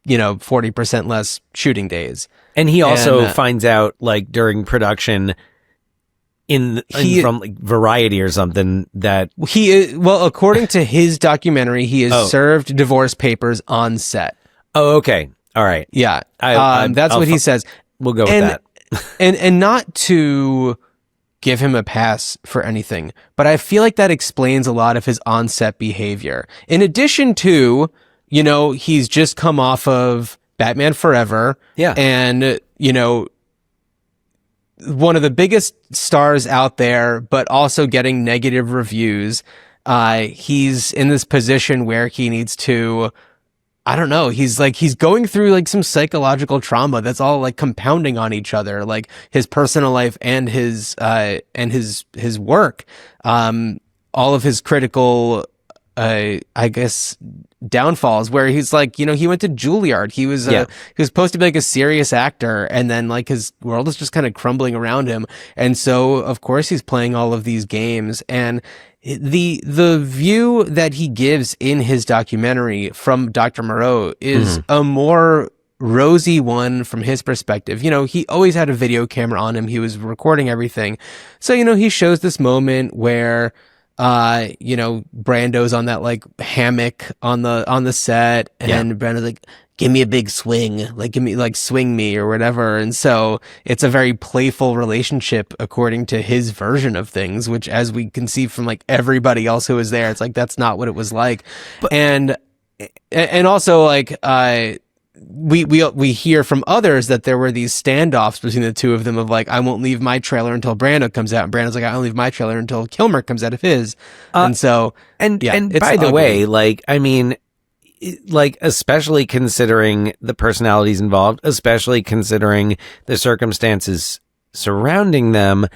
40% less shooting days. And he also finds out like during production from like Variety or something that according to his documentary, he is served divorce papers on set. Oh, okay. All right. Yeah. That's what he says. We'll go with that. and not to give him a pass for anything, but I feel like that explains a lot of his on-set behavior. In addition to, he's just come off of Batman Forever. Yeah. And, one of the biggest stars out there, but also getting negative reviews. He's in this position where he needs to, I don't know. He's going through like some psychological trauma that's all like compounding on each other, like his personal life and his work. All of his critical, I guess, downfalls, where he's like, he went to Juilliard. He was supposed to be like a serious actor, and then like his world is just kind of crumbling around him. And so of course he's playing all of these games, and the view that he gives in his documentary from Dr. Moreau is a more rosy one from his perspective. He always had a video camera on him. He was recording everything. So, he shows this moment where Brando's on that like hammock on the set, and Brando's like, give me a big swing, like give me like swing me or whatever. And so it's a very playful relationship according to his version of things, which, as we can see from like everybody else who was there, it's like that's not what it was like. And also like we hear from others that there were these standoffs between the two of them of like, I won't leave my trailer until Brando comes out, and Brando's like, I won't leave my trailer until Kilmer comes out of his. And so and by the ugly. way, like, I mean, like, especially considering the personalities involved, especially considering the circumstances surrounding them,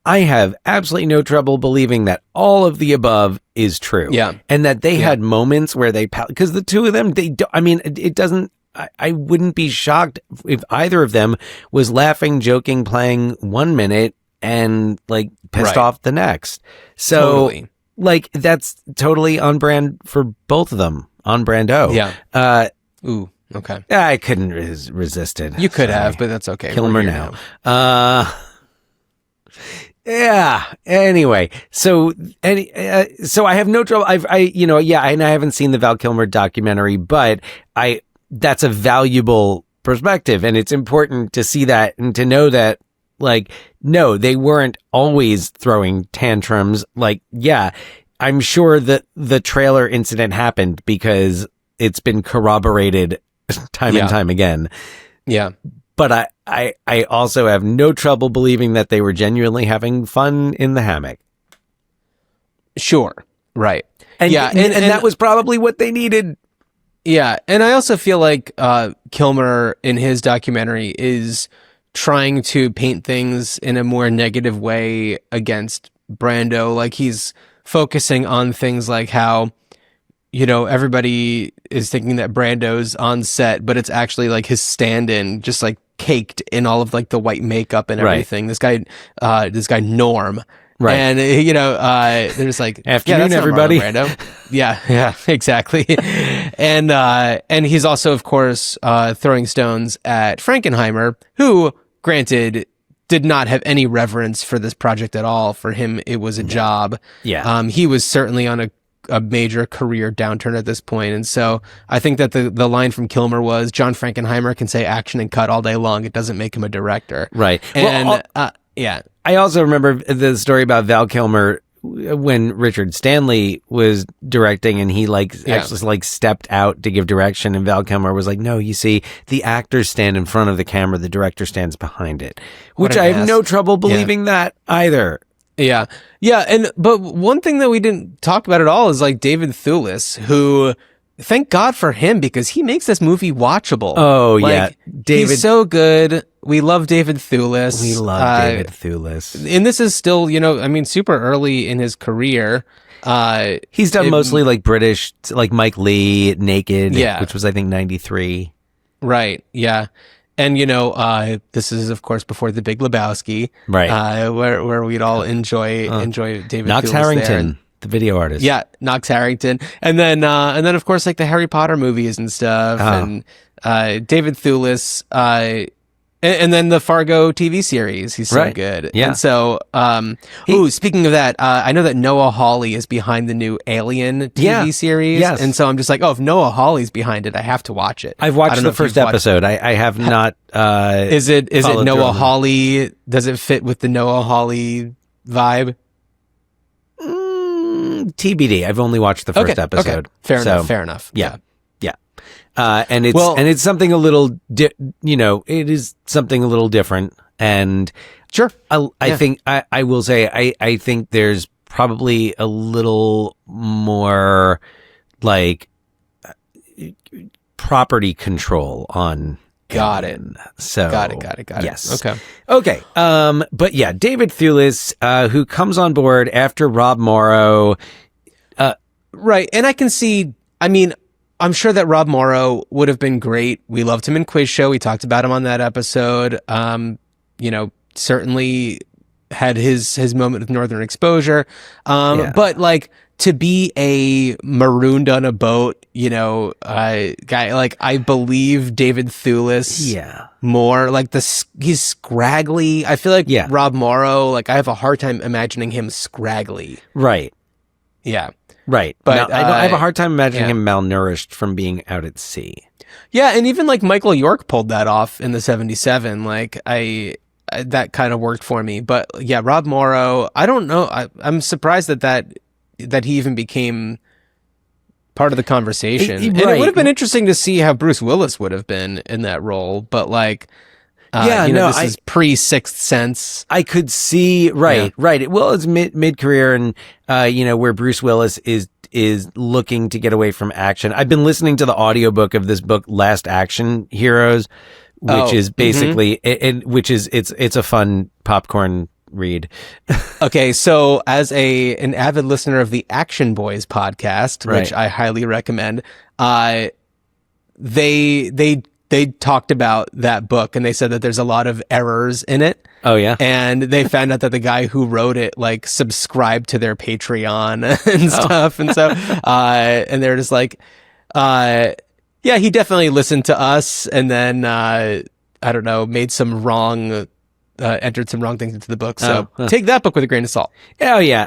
I have absolutely no trouble believing that all of the above is true. Yeah. And that they had moments where because the two of them, it doesn't, I wouldn't be shocked if either of them was laughing, joking, playing 1 minute and like pissed off the next. So Totally. like, that's totally on brand for both of them. On Brando. Yeah. Ooh, okay. I couldn't resist it. You could have, but that's okay. Kilmer We're here now. Yeah. Anyway, so I have no trouble. And I haven't seen the Val Kilmer documentary, but that's a valuable perspective, and it's important to see that and to know that, like, no, they weren't always throwing tantrums. Like, yeah, I'm sure that the trailer incident happened because it's been corroborated time and time again. Yeah. But I also have no trouble believing that they were genuinely having fun in the hammock. Sure. Right. And that was probably what they needed. Yeah. And I also feel like Kilmer in his documentary is trying to paint things in a more negative way against Brando. Like, he's focusing on things like how, everybody is thinking that Brando's on set, but it's actually like his stand-in, just like caked in all of like the white makeup and everything. This guy Norm. Right. And, they're just like, afternoon, everybody. Brando. Yeah, exactly. And he's also, of course, throwing stones at Frankenheimer, who, granted, did not have any reverence for this project at all. For him, it was a job. Yeah. He was certainly on a a major career downturn at this point. And so I think that the line from Kilmer was, John Frankenheimer can say action and cut all day long. It doesn't make him a director. Right. And yeah. I also remember the story about Val Kilmer when Richard Stanley was directing, and he actually stepped out to give direction, and Val Kilmer was like, no, you see, the actors stand in front of the camera, the director stands behind it, which I have no trouble believing that either. Yeah. Yeah. But one thing that we didn't talk about at all is like David Thewlis, who, thank God for him, because he makes this movie watchable. Oh, yeah. He's so good. We love David Thewlis. We love David Thewlis. And this is still, super early in his career. He's done mostly like British, like Mike Lee, Naked, which was, I think, 93. Right. Yeah. And, this is, of course, before The Big Lebowski. Right. Where we'd all enjoy David Knox Thewlis Harrington. there. The video artist. Yeah, Knox Harrington. And then of course, like the Harry Potter movies and stuff. And David Thewlis, and then the Fargo TV series. He's so good. Yeah. And so, speaking of that, I know that Noah Hawley is behind the new Alien TV series. Yes. And so I'm just like, if Noah Hawley's behind it, I have to watch it. I've watched the first episode. I have not. Is it Noah Hawley? Does it fit with the Noah Hawley vibe? TBD. I've only watched the first episode. Okay. Fair enough. Yeah. And it's something a little, it is something a little different. And sure, I think I will say I think there's probably a little more like property control on. Got it. So got it. Yes. Okay. But yeah, David Thewlis, who comes on board after Rob Morrow. Right. And I can see, I'm sure that Rob Morrow would have been great. We loved him in Quiz Show. We talked about him on that episode. Certainly had his moment with Northern Exposure. But like, to be a marooned on a boat, guy, like I believe David Thewlis more. Like he's scraggly. I feel like Rob Morrow, like I have a hard time imagining him scraggly. Right. Yeah. Right. But I have a hard time imagining him malnourished from being out at sea. Yeah. And even like Michael York pulled that off in the 77. Like that kind of worked for me. But yeah, Rob Morrow, I don't know. I'm surprised that he even became part of the conversation. And it would have been interesting to see how Bruce Willis would have been in that role. But like, this is pre-Sixth Sense. I could see, right. Well, it's mid-career and, where Bruce Willis is looking to get away from action. I've been listening to the audiobook of this book, Last Action Heroes, which is basically, it's a fun popcorn read. Okay, so as an avid listener of the Action Boys podcast, which I highly recommend, they talked about that book and they said that there's a lot of errors in it. Oh yeah. And they found out that the guy who wrote it like subscribed to their Patreon and stuff. And so and they're just like he definitely listened to us and then I don't know, made some wrong entered some wrong things into the book. So take that book with a grain of salt. Oh yeah.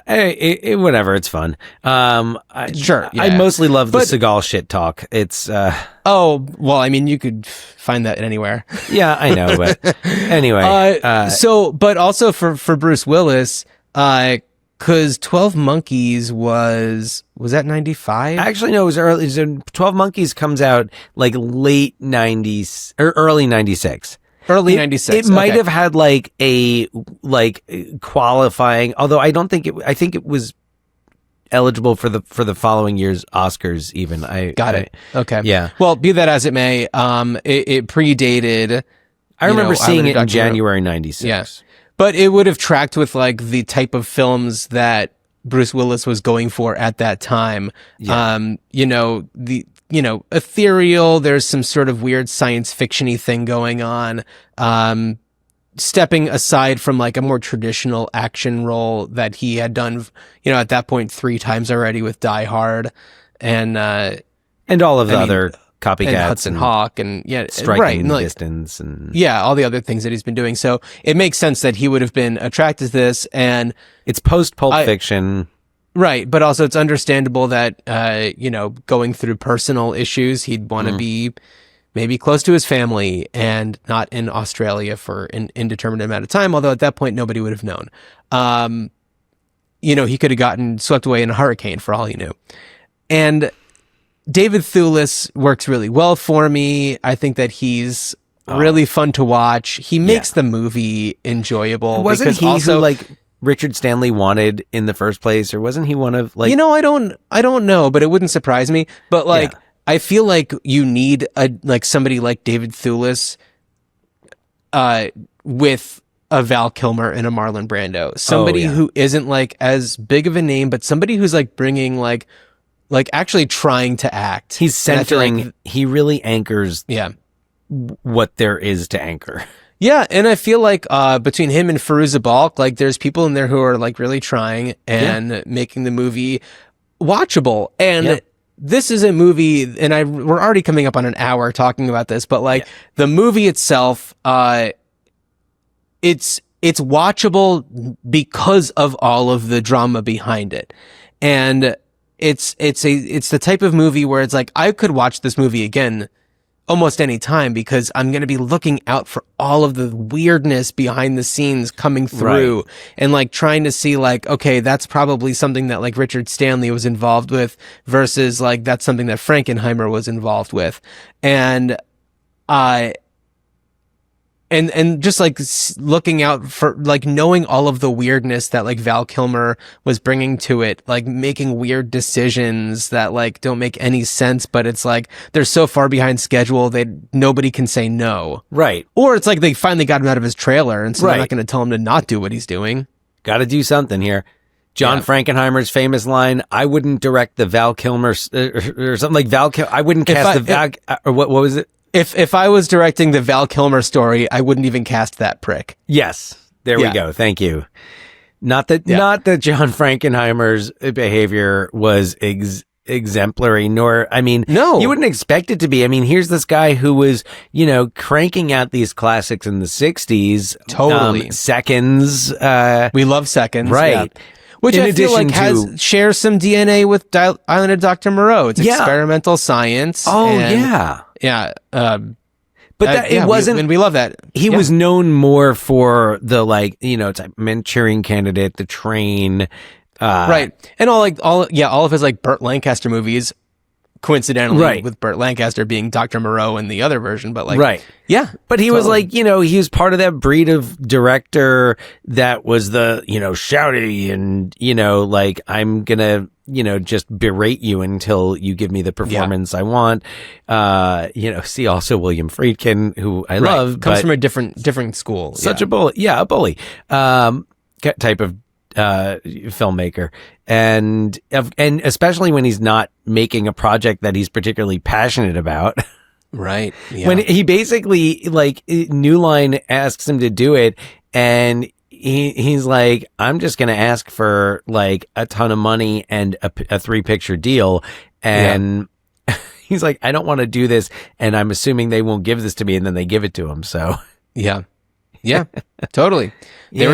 Whatever. It's fun. Sure. Yeah. I mostly love the Seagal shit talk. It's, you could find that anywhere. Yeah, I know. But anyway, but also for Bruce Willis, cause 12 Monkeys was that 95? Actually, no, it was early. 12 Monkeys comes out like late 90s or early 96. Early 96. It might have had like a qualifying, although I don't think I think it was eligible for the following year's Oscars even. Got it. Okay. Yeah. Well, be that as it may, it predated. I remember seeing it in January 96. Yes. But it would have tracked with like the type of films that Bruce Willis was going for at that time. Yeah. Ethereal, there's some sort of weird science fiction-y thing going on. Stepping aside from like a more traditional action role that he had done, at that point 3 times already with Die Hard and all of the other copycats. And Hudson Hawk and Striking Distance and all the other things that he's been doing. So it makes sense that he would have been attracted to this and it's post Pulp Fiction. Right, but also it's understandable that going through personal issues, he'd want to be maybe close to his family and not in Australia for an indeterminate amount of time, although at that point nobody would have known. He could have gotten swept away in a hurricane for all he knew. And David Thewlis works really well for me. I think that he's really fun to watch. He makes the movie enjoyable. Wasn't because he also, who Richard Stanley wanted in the first place, or wasn't he one of I don't know, but it wouldn't surprise me. But I feel like you need somebody like David Thewlis, with a Val Kilmer and a Marlon Brando, somebody who isn't as big of a name, but somebody who's bringing actually trying to act. He's centering. He really anchors. Yeah. What there is to anchor. Yeah, and I feel like between him and Fairuza Balk, there's people in there who are really trying and making the movie watchable. And this is a movie, and we're already coming up on an hour talking about this, but the movie itself, it's watchable because of all of the drama behind it. And it's the type of movie where it's I could watch this movie again almost any time because I'm going to be looking out for all of the weirdness behind the scenes coming through and trying to see okay, that's probably something that Richard Stanley was involved with versus that's something that Frankenheimer was involved with. And and just looking out for knowing all of the weirdness that Val Kilmer was bringing to it, making weird decisions that don't make any sense, but it's they're so far behind schedule that nobody can say no. Right. Or it's they finally got him out of his trailer, and so they're not going to tell him to not do what he's doing. Got to do something here. John Frankenheimer's famous line, "I wouldn't direct the Val Kilmer," or something like Val Kilmer. I wouldn't cast the Val. Or what was it? If I was directing the Val Kilmer story, I wouldn't even cast that prick. Yes. There we go. Thank you. Not that John Frankenheimer's behavior was exemplary, nor, no, you wouldn't expect it to be. Here's this guy who was, cranking out these classics in the 60s. Totally. Seconds. We love Seconds. Right. Yeah. Which I feel shares some DNA with Island of Dr. Moreau. It's experimental science. Oh, yeah. Yeah. But it wasn't. We love that. He was known more for the it's Manchurian Candidate, The Train, right, and all of his Burt Lancaster movies, coincidentally, with Burt Lancaster being Dr. Moreau in the other version, but yeah. But he was he was part of that breed of director that was the shouty and I'm gonna just berate you until you give me the performance I want. See also William Friedkin, who I love, comes from a different school. Such a bully. Yeah, a bully. Type of filmmaker. And especially when he's not making a project that he's particularly passionate about. Right. Yeah. When he basically New Line asks him to do it and he's I'm just going to ask for a ton of money and a 3-picture deal. And he's I don't want to do this. And I'm assuming they won't give this to me. And then they give it to him. So yeah, totally. They were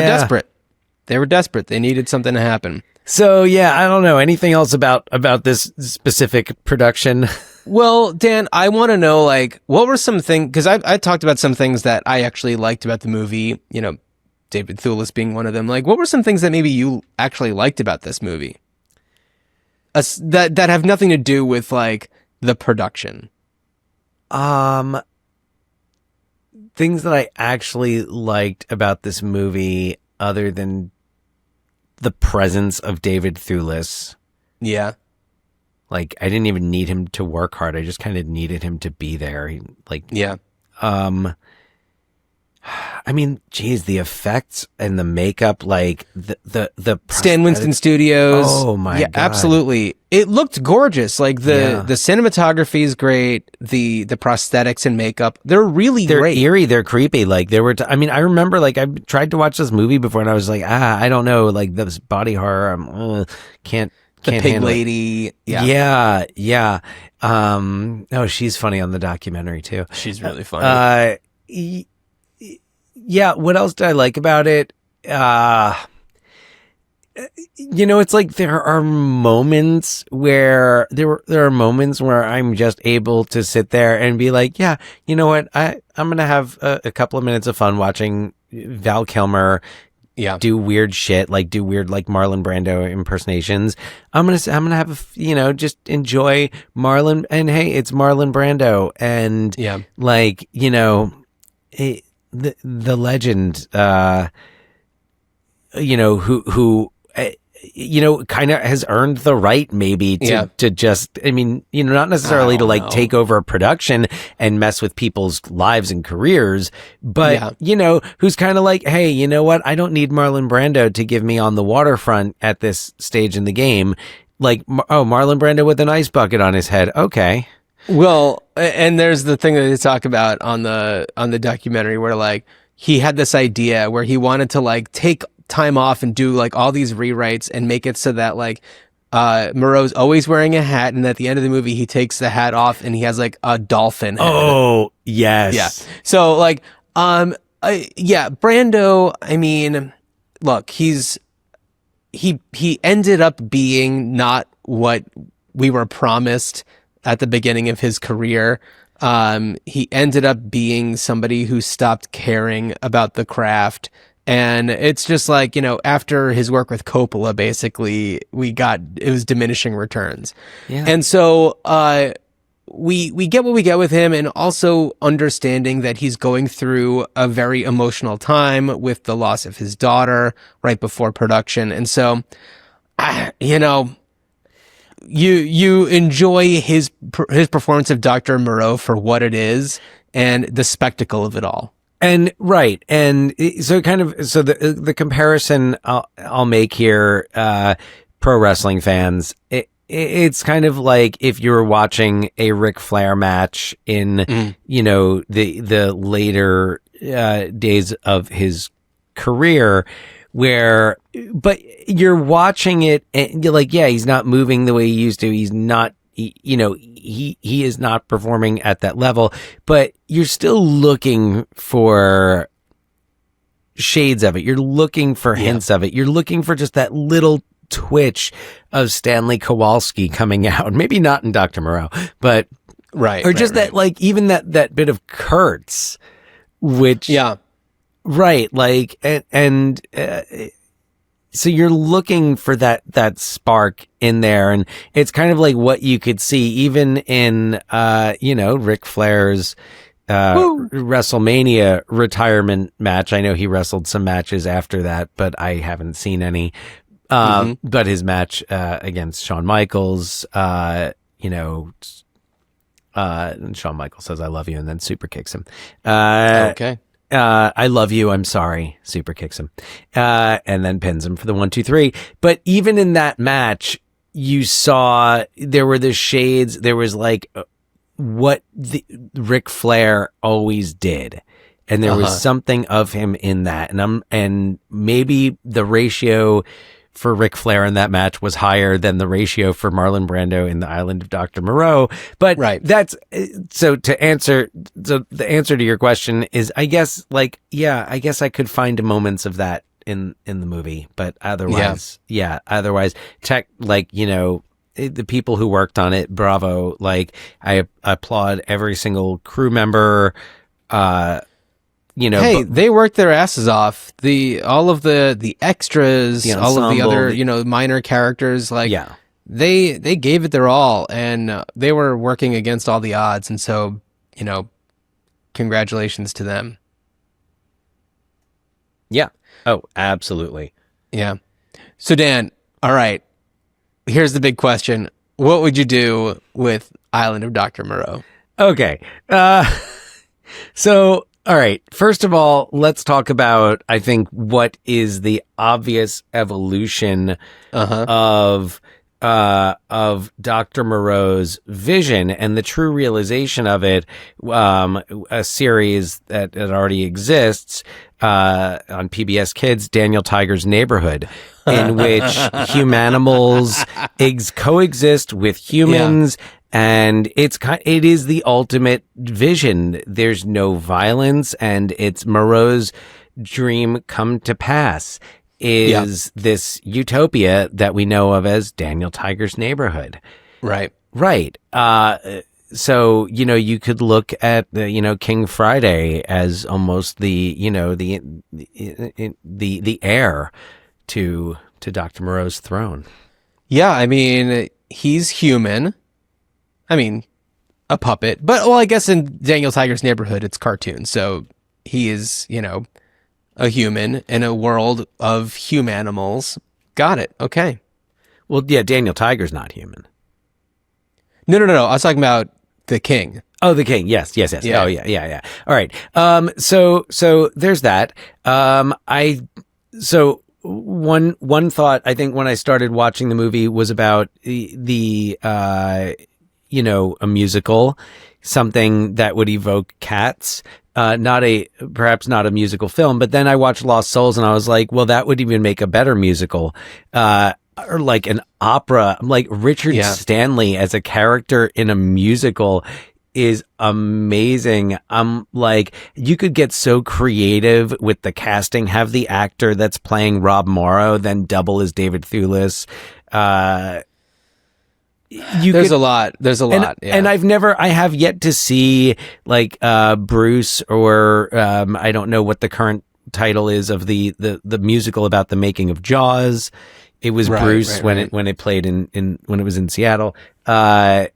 desperate. They needed something to happen. So yeah, I don't know anything else about this specific production. Well, Dan, I want to know what were some things, because I talked about some things that I actually liked about the movie, David Thewlis being one of them. What were some things that maybe you actually liked about this movie? That have nothing to do with the production. Things that I actually liked about this movie, other than the presence of David Thewlis. Yeah. I didn't even need him to work hard. I just kind of needed him to be there. Yeah. Geez, the effects and the makeup, the Stan Winston Studios. Oh my God. Absolutely. It looked gorgeous. The cinematography is great. The prosthetics and makeup, they're great. They're eerie. They're creepy. I remember I tried to watch this movie before and I was I don't know, this body horror. Can't the pig lady. Yeah. Oh, she's funny on the documentary too. She's really funny. Yeah, what else did I like about it? it's like there are moments where I'm just able to sit there and be like, yeah, you know what? I'm going to have a couple of minutes of fun watching Val Kilmer do weird shit, like do weird, like Marlon Brando impersonations. I'm going to have, just enjoy Marlon. And hey, it's Marlon Brando. And like, the legend, who kind of has earned the right maybe to just, not necessarily to like take over a production and mess with people's lives and careers, but, who's kind of like, hey, you know what? I don't need Marlon Brando to give me On the Waterfront at this stage in the game. Like, Marlon Brando with an ice bucket on his head. Okay. Well, and there's the thing that they talk about on the documentary where like he had this idea where he wanted to like take time off and do like all these rewrites and make it so that like Moreau's always wearing a hat, and at the end of the movie he takes the hat off and he has like a dolphin head. Oh, yes. Yeah. So like Brando, look, he ended up being not what we were promised at the beginning of his career. He ended up being somebody who stopped caring about the craft. And it's just like, after his work with Coppola, basically, it was diminishing returns. Yeah. And so, we get what we get with him, and also understanding that he's going through a very emotional time with the loss of his daughter right before production. And so, you enjoy his performance of Dr. Moreau for what it is and the spectacle of it all. And right. And so the comparison I'll make here, pro wrestling fans, it's kind of like if you were watching a Ric Flair match in, the later days of his career, but you're watching it and you're like, yeah, he's not moving the way he used to. He's not, he is not performing at that level, but you're still looking for shades of it. You're looking for hints of it. You're looking for just that little twitch of Stanley Kowalski coming out. Maybe not in Dr. Moreau, but that like even that bit of Kurtz, which right, like and so you're looking for that spark in there, and it's kind of like what you could see even in Ric Flair's WrestleMania retirement match. I know he wrestled some matches after that, but I haven't seen any. But his match against Shawn Michaels, and Shawn Michaels says, "I love you," and then super kicks him. Okay. I love you. I'm sorry. Super kicks him. And then pins him for the 1-2-3. But even in that match, you saw there were the shades. There was like what the Ric Flair always did. And there was something of him in that. And maybe the ratio for Ric Flair in that match was higher than the ratio for Marlon Brando in The Island of Dr. Moreau. But that's so the answer to your question is, I guess, like, I guess I could find moments of that in the movie, but otherwise, tech, like, the people who worked on it, bravo. Like, I applaud every single crew member, they worked their asses off. All of the extras, the ensemble, all of the other, minor characters, like, they gave it their all, and they were working against all the odds. And so, congratulations to them. Yeah. Oh, absolutely. Yeah. So Dan, all right, here's the big question. What would you do with Island of Dr. Moreau? Okay. So, all right. First of all, let's talk about, I think, what is the obvious evolution of Dr. Moreau's vision and the true realization of it. A series that already exists on PBS Kids, Daniel Tiger's Neighborhood, in which humanimals coexist with humans. Yeah. And it is the ultimate vision. There's no violence, and it's Moreau's dream come to pass. is this utopia that we know of as Daniel Tiger's Neighborhood. Right. Right. So, you could look at King Friday as almost the heir to Dr. Moreau's throne. Yeah, I mean, he's human. I mean, a puppet. But, well, I guess in Daniel Tiger's Neighborhood, it's cartoon. So he is, a human in a world of humanimals. Got it. Okay. Well, yeah, Daniel Tiger's not human. No. I was talking about the king. Oh, the king. Yes. Yeah. Oh, yeah. All right. So there's that. One thought I think when I started watching the movie was about the a musical, something that would evoke cats. Perhaps not a musical film, but then I watched Lost Souls and I was like, well, that would even make a better musical. Or like an opera, like Richard Stanley as a character in a musical is amazing. Like, you could get so creative with the casting, have the actor that's playing Rob Morrow then double as David Thewlis. There's a lot. Yeah. And I have yet to see like Bruce or I don't know what the current title is of the musical about the making of Jaws. It was Bruce when it played in when it was in Seattle. But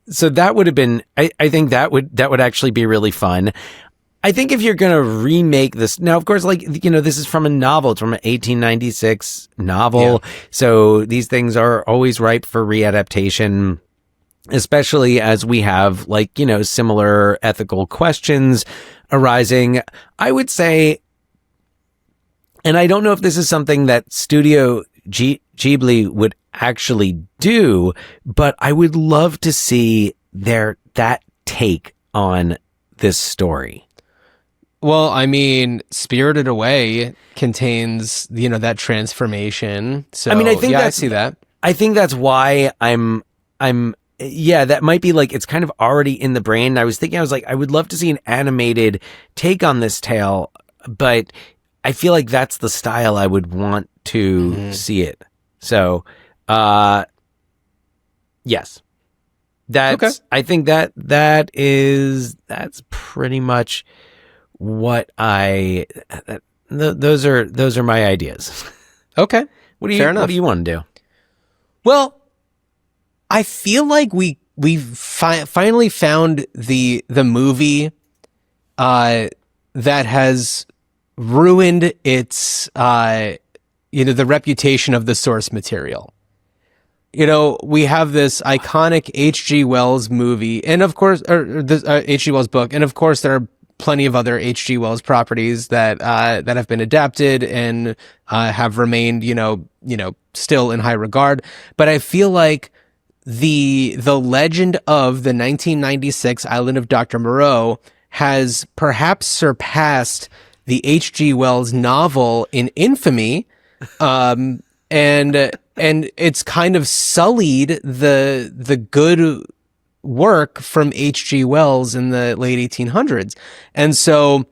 so that would have been, I think that would actually be really fun. I think if you're going to remake this now, of course, like, this is from a novel. It's from an 1896 novel. Yeah. So these things are always ripe for readaptation, especially as we have like, similar ethical questions arising. I would say, and I don't know if this is something that Studio Ghibli would actually do, but I would love to see that take on this story. Well, I mean, Spirited Away contains, that transformation. So, I mean, I see that. I think that's why that might be like, it's kind of already in the brain. I was like, I would love to see an animated take on this tale, but I feel like that's the style I would want to see it. So, yes, I think that's pretty much what those are my ideas. Okay. Fair enough. What do you want to do? Well, I feel like we've finally found the movie, that has ruined its, the reputation of the source material. We have this iconic H.G. Wells movie, and of course, or this H.G. Wells book, and of course there are plenty of other H.G. Wells properties that have been adapted and have remained, still in high regard. But I feel like the legend of the 1996 Island of Dr. Moreau has perhaps surpassed the H.G. Wells novel in infamy, and it's kind of sullied the good work from H.G. Wells in the late 1800s. And so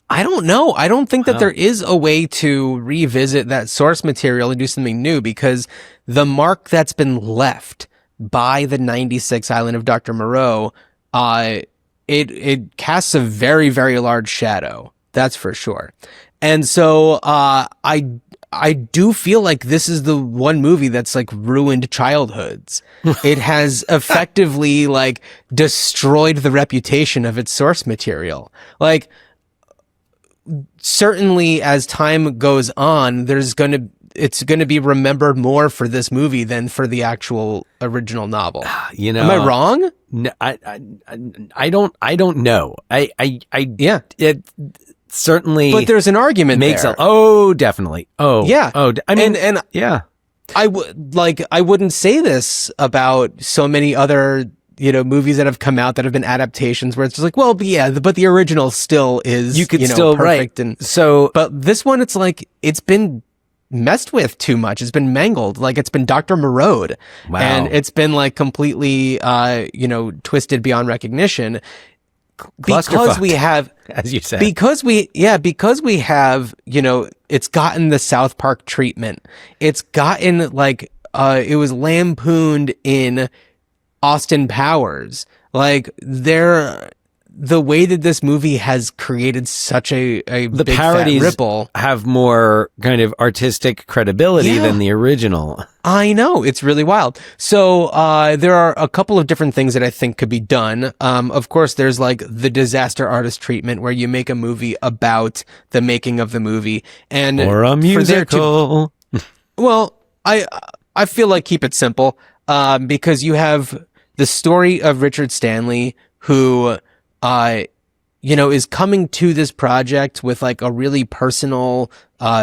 I don't know. I don't think that there is a way to revisit that source material and do something new, because the mark that's been left by the 96 Island of Dr. Moreau, it casts a very, very large shadow. That's for sure. And so, I do feel like this is the one movie that's like ruined childhoods. It has effectively like destroyed the reputation of its source material. Like, certainly as time goes on, it's gonna be remembered more for this movie than for the actual original novel. Am I wrong? No, I don't know. It certainly, but there's an argument makes there. Definitely. I mean, and yeah, I wouldn't say this about so many other, movies that have come out that have been adaptations where it's just like, well, but the original still is, you could still perfect. Right. And so, but this one, it's like, it's been messed with too much. It's been mangled. Like, it's been Dr. Moreau. Wow. And it's been like completely, twisted beyond recognition. because we have, as you said, because we have, it's gotten the South Park treatment. It's gotten like, it was lampooned in Austin Powers. Like the way that this movie has created such a the big parodies fat ripple have more kind of artistic credibility than the original. I know, it's really wild. So there are a couple of different things that I think could be done. Of course, there's like the disaster artist treatment where you make a movie about the making of the movie, and or a musical. Well, I feel like keep it simple, because you have the story of Richard Stanley, who is coming to this project with like a really personal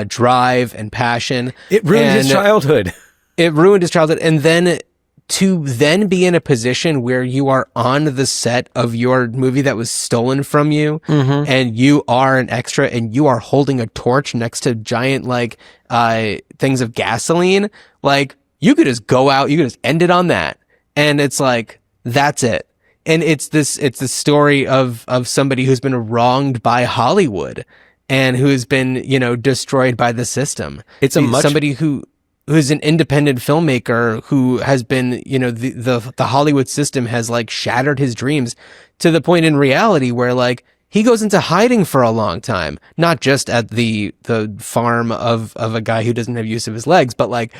drive and passion. It ruined his childhood. It ruined his childhood. And then to then be in a position where you are on the set of your movie that was stolen from you, and you are an extra and you are holding a torch next to giant like things of gasoline, like you could just go out, you could just end it on that. And it's like, that's it. And it's the story of somebody who's been wronged by Hollywood and who's been, destroyed by the system. It's somebody who's an independent filmmaker who has been, the Hollywood system has like shattered his dreams to the point in reality where like he goes into hiding for a long time, not just at the farm of a guy who doesn't have use of his legs, but like,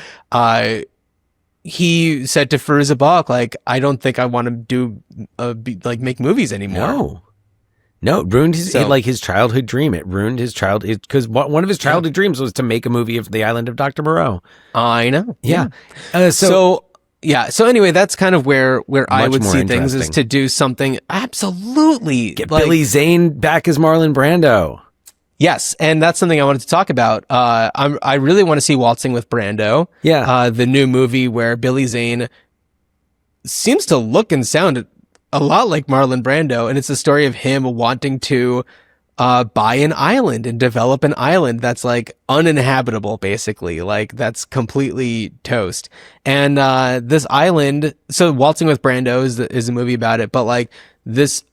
he said to Firuza Balk, like, I don't think I want to make movies anymore. No, it ruined his childhood dream. It ruined his childhood, because one of his childhood dreams was to make a movie of the island of Dr. Moreau. I know. Yeah. So anyway, that's kind of where I would see things, is to do something absolutely. Get Billy Zane back as Marlon Brando. Yes, and that's something I wanted to talk about. I really want to see Waltzing with Brando. Yeah. The new movie where Billy Zane seems to look and sound a lot like Marlon Brando, and it's the story of him wanting to buy an island and develop an island that's like uninhabitable, basically, like that's completely toast. And this island, so Waltzing with Brando is a movie about it, but like this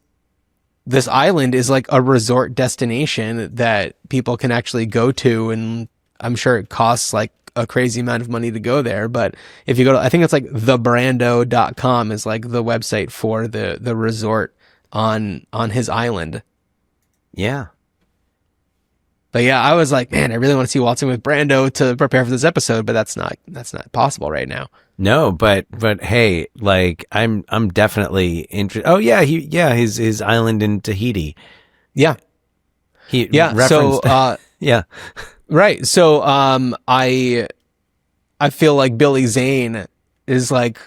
island is like a resort destination that people can actually go to, and I'm sure it costs like a crazy amount of money to go there. But if you go to, I think it's like thebrando.com is like the website for the resort on his island. Yeah. But yeah, I was like, man, I really want to see Waltzing with Brando to prepare for this episode, but that's not possible right now. No, but hey, like I'm definitely interested. Oh yeah, his island in Tahiti. Yeah. Referenced. So yeah. Right. So I feel like Billy Zane is like,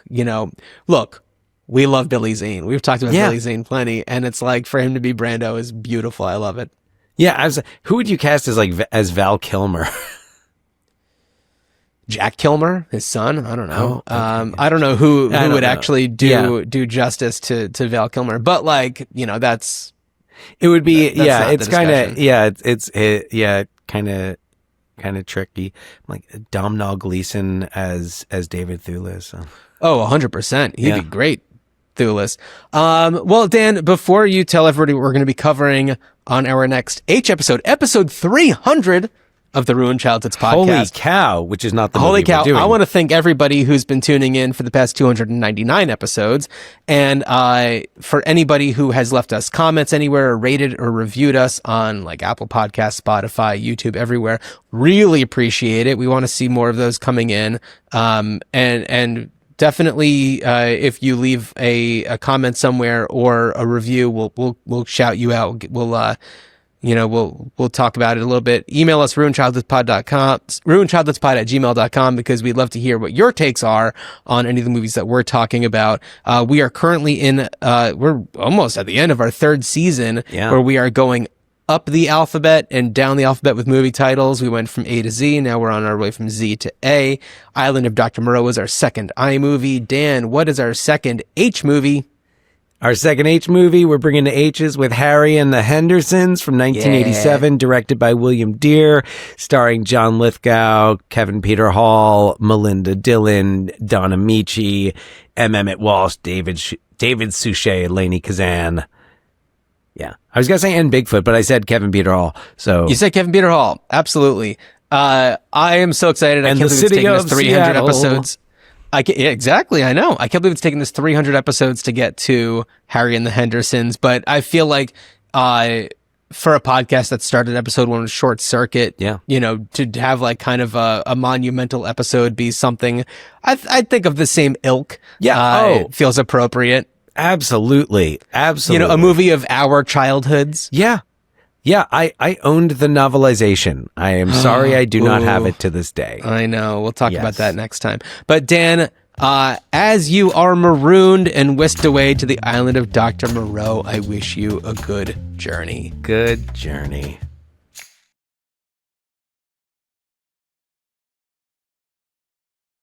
look, we love Billy Zane. We've talked about Billy Zane plenty, and it's like for him to be Brando is beautiful. I love it. Yeah, who would you cast as Val Kilmer? Jack Kilmer, his son. I don't know. Oh, okay. I don't know who would actually do justice to Val Kilmer, but like, that's. It would be it's kind of tricky. Like Domhnall Gleeson as David Thewlis. Oh, 100%. He'd be great, Thewlis. Well, Dan, before you tell everybody what we're going to be covering on our next H episode 300 of the Ruined Childhoods podcast. Holy cow, which is not the Holy movie cow. we're doing. I want to thank everybody who's been tuning in for the past 299 episodes. And for anybody who has left us comments anywhere or rated or reviewed us on like Apple Podcasts, Spotify, YouTube, everywhere, really appreciate it. We want to see more of those coming in. And definitely, if you leave a comment somewhere or a review, we'll shout you out. We'll talk about it a little bit. Email us ruinedchildhoodspod@gmail.com, because we'd love to hear what your takes are on any of the movies that we're talking about. We are currently we're almost at the end of our third season, where we are going up the alphabet and down the alphabet with movie titles. We went from A to Z. Now we're on our way from Z to A. Island of Dr. Moreau is our second I movie. Dan, what is our second H movie? Our second H movie, we're bringing the H's with Harry and the Hendersons from 1987, directed by William Deere, starring John Lithgow, Kevin Peter Hall, Melinda Dillon, Don Amici, M. Emmett Walsh, David Suchet, Lainey Kazan. Yeah. I was going to say and Bigfoot, but I said Kevin Peter Hall. So You said Kevin Peter Hall. Absolutely. I am so excited. I And can't the believe it's city taken us of 300 Seattle. episodes. Yeah, exactly. I know. I can't believe it's taken us 300 episodes to get to Harry and the Hendersons, but I feel like for a podcast that started episode 1 with Short Circuit, Yeah. To have like kind of a monumental episode be something I think of the same ilk. Yeah. It feels appropriate. absolutely. Absolutely. A movie of our childhoods. Yeah. Yeah. I owned the novelization. I am sorry I do not have Ooh. it to this day. I know. We'll talk Yes. about that next time. But Dan, as you are marooned and whisked away to the island of Dr. Moreau, I wish you a good journey. Good journey.